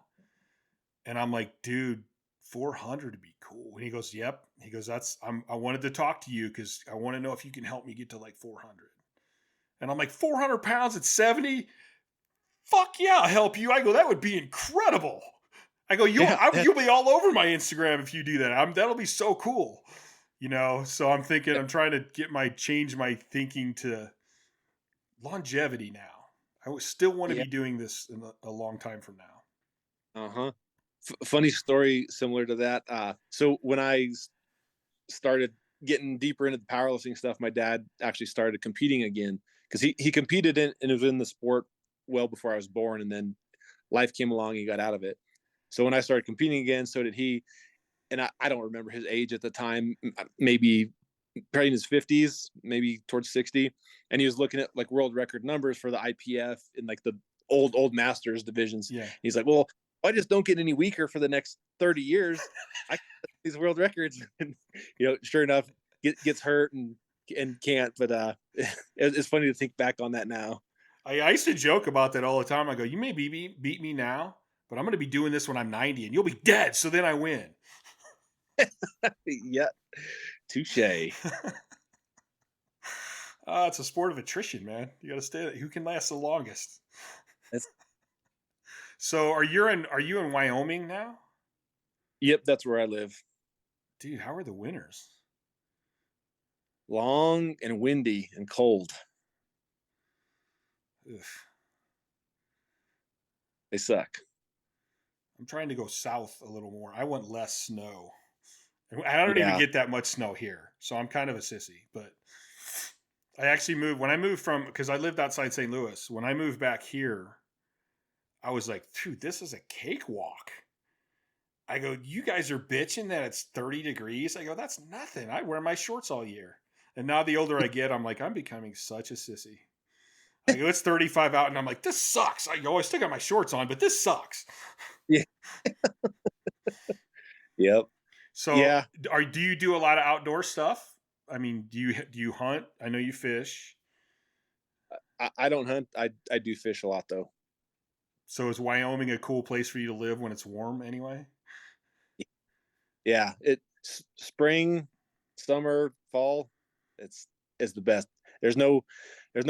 And I'm like, dude, 400 would be cool. And he goes, yep. He goes, I wanted to talk to you because I want to know if you can help me get to like 400. And I'm like, 400 pounds at 70? Fuck yeah, I'll help you. I go, that would be incredible. I go, Yeah. you'll be all over my Instagram if you do that. That'll be so cool. So I'm thinking, I'm trying to change my thinking to longevity now. I still want to Yeah. be doing this in a long time from now. Uh-huh. Funny story similar to that. So when I started getting deeper into the powerlifting stuff, my dad actually started competing again because he competed and was in the sport well before I was born, and then life came along and he got out of it. So when I started competing again, so did he. And I don't remember his age at the time, maybe probably in his 50s, maybe towards 60. And he was looking at like world record numbers for the IPF in like the old masters divisions. Yeah. He's like, well, I just don't get any weaker for the next 30 years. I these world records. And, sure enough, gets hurt and can't. But it's funny to think back on that now. I used to joke about that all the time. I go, you may beat me now, but I'm going to be doing this when I'm 90 and you'll be dead. So then I win. Yeah, touche. It's a sport of attrition, man. You got to stay. Who can last the longest? That's, So are you in Wyoming now? yep, that's where I live. Dude, how are the winters? Long and windy and cold. Ugh. They suck. I'm trying to go south a little more. I want less snow. I don't even Yeah. get that much snow here. So I'm kind of a sissy, but I actually when I moved because I lived outside St. Louis. When I moved back here, I was like, dude, this is a cakewalk. I go, you guys are bitching that it's 30 degrees. I go, that's nothing. I wear my shorts all year. And now the older I get, I'm like, I'm becoming such a sissy. I go, it's 35 out, and I'm like, this sucks. I go, I still got my shorts on, but this sucks. Yeah. Yep. So, Yeah. do you do a lot of outdoor stuff? I mean, do you hunt? I know you fish. I don't hunt. I do fish a lot though. So, is Wyoming a cool place for you to live when it's warm anyway? Yeah. Spring, summer, fall. It's the best. There's no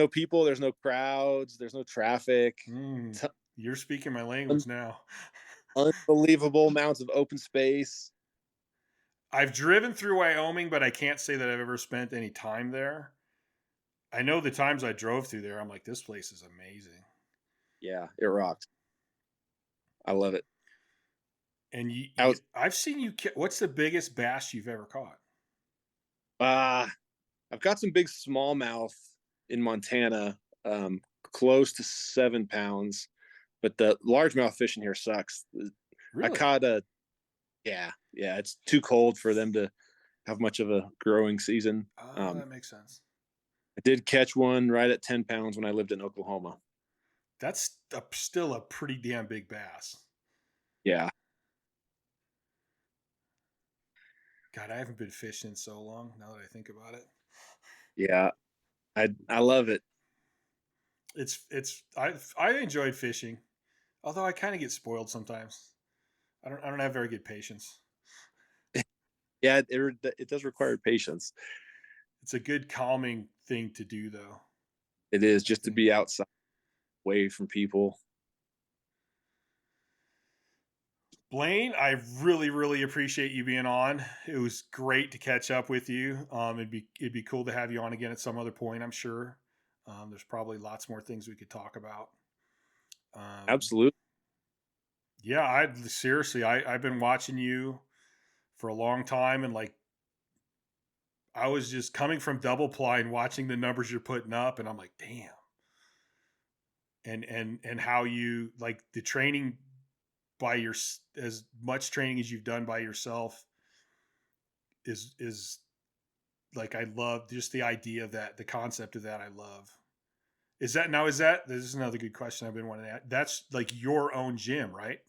people. There's no crowds. There's no traffic. It's You're speaking my language now. unbelievable amounts of open space. I've driven through Wyoming, but I can't say that I've ever spent any time there. I know the times I drove through there, I'm like, this place is amazing. Yeah, it rocks. I love it. And I was, I've seen you. What's the biggest bass you've ever caught? I've got some big smallmouth in Montana, close to 7 pounds, but the largemouth fishing here sucks. I Really? caught yeah, it's too cold for them to have much of a growing season. Oh, that makes sense. I did catch one right at 10 pounds when I lived in Oklahoma. That's still a pretty damn big bass. Yeah. God, I haven't been fishing in so long. Now that I think about it, Yeah. I love it. I enjoyed fishing, although I kind of get spoiled sometimes. I don't have very good patience. Yeah, it does require patience. It's a good calming thing to do, though. It is, I just to think. be outside, away from people. Blaine, I really, really appreciate you being on. It was great to catch up with you. It'd be cool to have you on again at some other point. I'm sure. There's probably lots more things we could talk about. Um, Absolutely. yeah, I seriously, I've been watching you for a long time, and like I was just coming from double ply and watching the numbers you're putting up, and I'm like, damn. And how you like the training by your as much training as you've done by yourself is like I love just the idea of that, the concept of that. I love. Is that this is another good question I've been wanting to ask. That's like your own gym, right?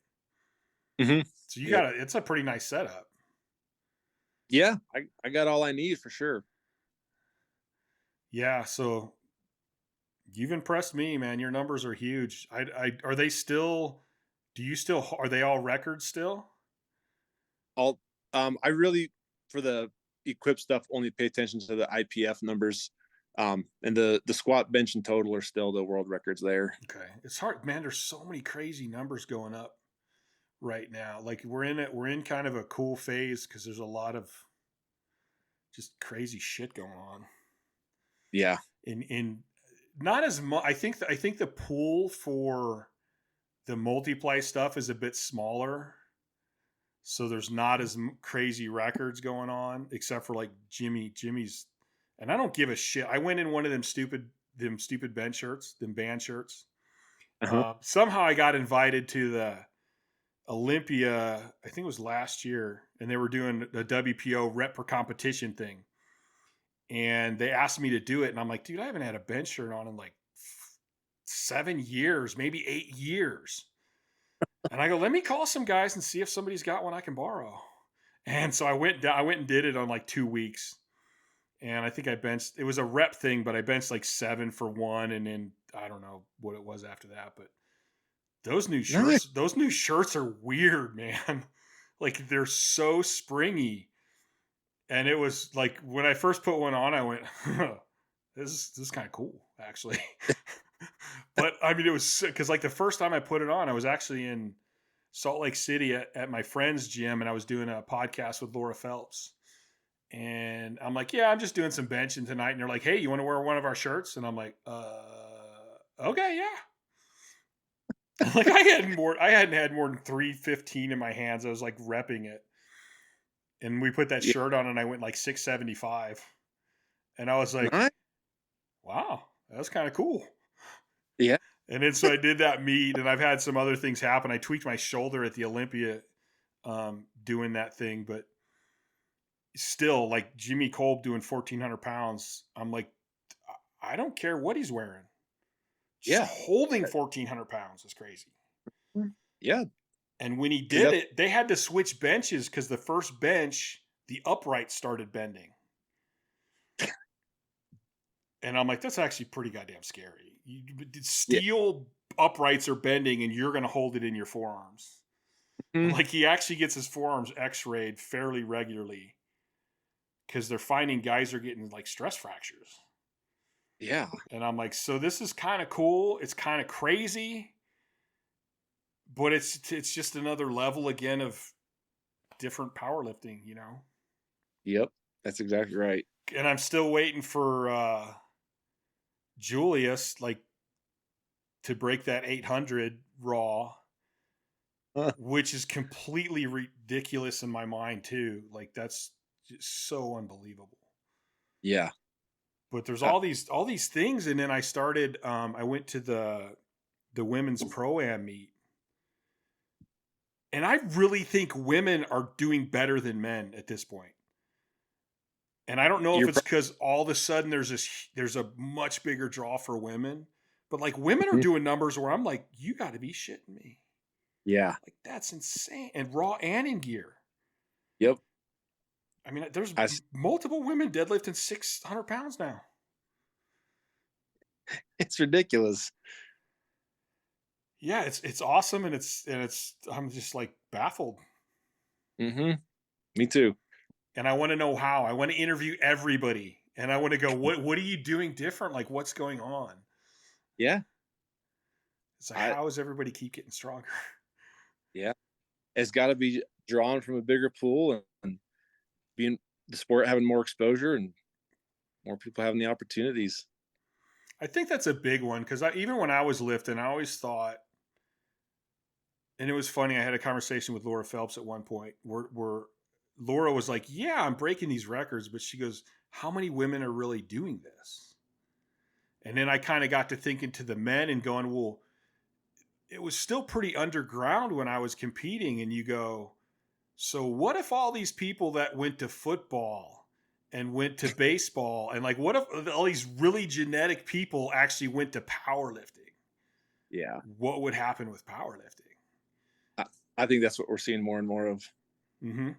Mm-hmm. So you Yep. got it's a pretty nice setup. Yeah, I got all I need for sure. Yeah, so you've impressed me, man. Your numbers are huge. I are they still do you still are they all records still? I'll I really, for the equip stuff, only pay attention to the IPF numbers. And the squat, bench, and total are still the world records there. Okay. It's hard, man. There's so many crazy numbers going up right now. Like we're in kind of a cool phase because there's a lot of just crazy shit going on. Yeah. In not as much. I think the pool for the multiply stuff is a bit smaller, so there's not as crazy records going on, except for like Jimmy's. And I don't give a shit. I went in one of them stupid bench shirts, them band shirts. Uh-huh. Somehow I got invited to the Olympia. I think it was last year, and they were doing a WPO rep per competition thing. And they asked me to do it, and I'm like, dude, I haven't had a bench shirt on in like 7 years, maybe 8 years. And I go, let me call some guys and see if somebody's got one I can borrow. And so I went and did it on like 2 weeks. And I think I benched, it was a rep thing, but I benched like 7 for one. And then I don't know what it was after that, but Nice. those new shirts are weird, man. Like they're so springy. And it was like when I first put one on, I went, this is kind of cool, actually. But I mean, it was because like the first time I put it on, I was actually in Salt Lake City at my friend's gym, and I was doing a podcast with Laura Phelps. And I'm like, yeah, I'm just doing some benching tonight. And they're like, hey, you want to wear one of our shirts? And I'm like, okay, yeah. Like I hadn't had more than 315 in my hands. I was like repping it. And we put that Yeah. shirt on and I went like 675. And I was like, Nice. wow, that was kind of cool. Yeah. And then so I did that meet, and I've had some other things happen. I tweaked my shoulder at the Olympia doing that thing, but still, like Jimmy Kolb doing 1,400 pounds, I'm like, I don't care what he's wearing. Just Yeah. holding 1,400 pounds is crazy. Yeah. And when he See did that? it, they had to switch benches because the first bench, the upright started bending. And I'm like, that's actually pretty goddamn scary. Steel uprights are bending, and you're going to hold it in your forearms. Mhm. Like he actually gets his forearms x-rayed fairly regularly because they're finding guys are getting like stress fractures. Yeah. And I'm like, so this is kind of cool. It's kind of crazy, but it's just another level again of different powerlifting, you know? Yep. That's exactly right. And I'm still waiting for Julius like to break that 800 raw. which is completely ridiculous in my mind too. Like that's just so unbelievable. Yeah. But there's all these things, and then I started. I went to the women's pro-am meet, and I really think women are doing better than men at this point. And I don't know if it's because all of a sudden there's a much bigger draw for women, but like women are doing numbers where I'm like, you got to be shitting me. Yeah. Like that's insane, and raw and in gear. Yep. I mean, there's multiple women deadlifting 600 pounds now. It's ridiculous. Yeah, it's awesome, and it's I'm just like baffled. Mm-hmm. Me too. And I want to know how. I want to interview everybody, and I want to go, what are you doing different? Like, what's going on? Yeah. It's like, how does everybody keep getting stronger? Yeah. It's got to be drawn from a bigger pool and being the sport having more exposure and more people having the opportunities. I think that's a big one because even when I was lifting, I always thought, and it was funny, I had a conversation with Laura Phelps at one point where Laura was like, yeah, I'm breaking these records, but she goes, how many women are really doing this? And then I kind of got to thinking to the men and going, well, it was still pretty underground when I was competing. And you go, so what if all these people that went to football and went to baseball and like, what if all these really genetic people actually went to powerlifting? Yeah. What would happen with powerlifting? I think that's what we're seeing more and more of. Mm-hmm.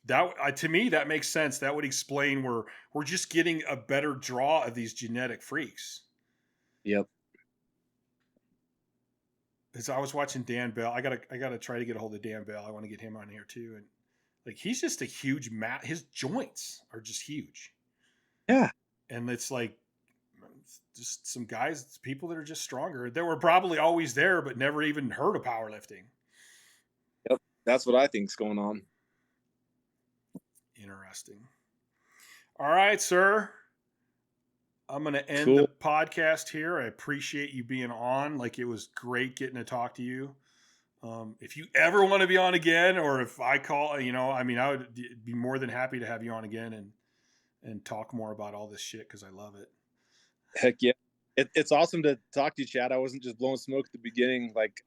That to me, that makes sense. That would explain where we're just getting a better draw of these genetic freaks. Yep. As I was watching Dan Bell, I gotta try to get a hold of Dan Bell. I want to get him on here too. And like he's just a huge his joints are just huge. Yeah. And it's like just some guys, people that are just stronger. They were probably always there, but never even heard of powerlifting. Yep. That's what I think's going on. Interesting. All right, sir. I'm going to end the podcast here. I appreciate you being on. Like, it was great getting to talk to you. If you ever want to be on again, or if I call, I would be more than happy to have you on again and talk more about all this shit because I love it. Heck yeah. It's awesome to talk to you, Chad. I wasn't just blowing smoke at the beginning. Like,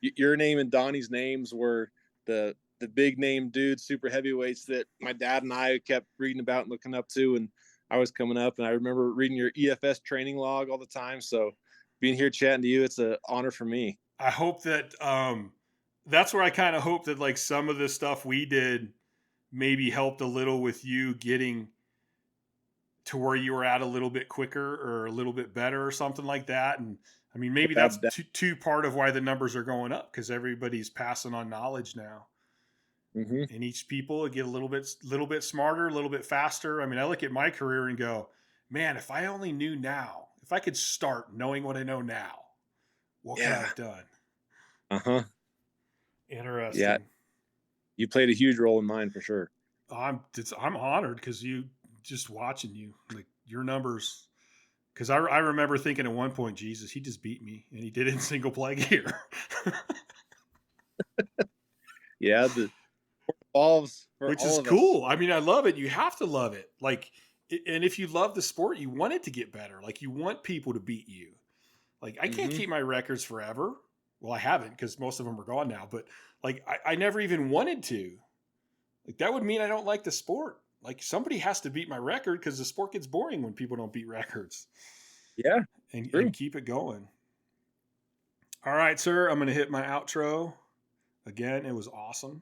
your name and Donnie's names were the big name dudes, super heavyweights that my dad and I kept reading about and looking up to. And I was coming up, and I remember reading your EFS training log all the time. So being here chatting to you, it's an honor for me. I hope that that's where I kind of hope that like some of the stuff we did maybe helped a little with you getting to where you were at a little bit quicker or a little bit better or something like that. And I mean, maybe that's two part of why the numbers are going up, because everybody's passing on knowledge now. Mm-hmm. And each people get a little bit smarter, a little bit faster. I mean, I look at my career and go, man, if I only knew now, if I could start knowing what I know now, what could I have done? Uh-huh. Interesting. Yeah. You played a huge role in mine for sure. I'm honored because you just watching you, like your numbers. Because I remember thinking at one point, Jesus, he just beat me, and he did it in single play gear. Yeah, evolves, which is cool. I mean, I love it. You have to love it. Like, and if you love the sport, you want it to get better. Like, you want people to beat you. Like, I can't keep my records forever. Well, I haven't, because most of them are gone now. But like, I never even wanted to. Like, that would mean I don't like the sport. Like, somebody has to beat my record, because the sport gets boring when people don't beat records. Yeah, and keep it going. All right, sir. I'm going to hit my outro. Again, it was awesome.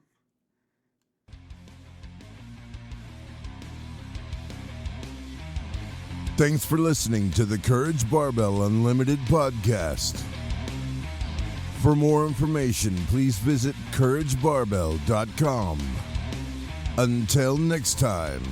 Thanks for listening to the Courage Barbell Unlimited podcast. For more information, please visit couragebarbell.com. Until next time.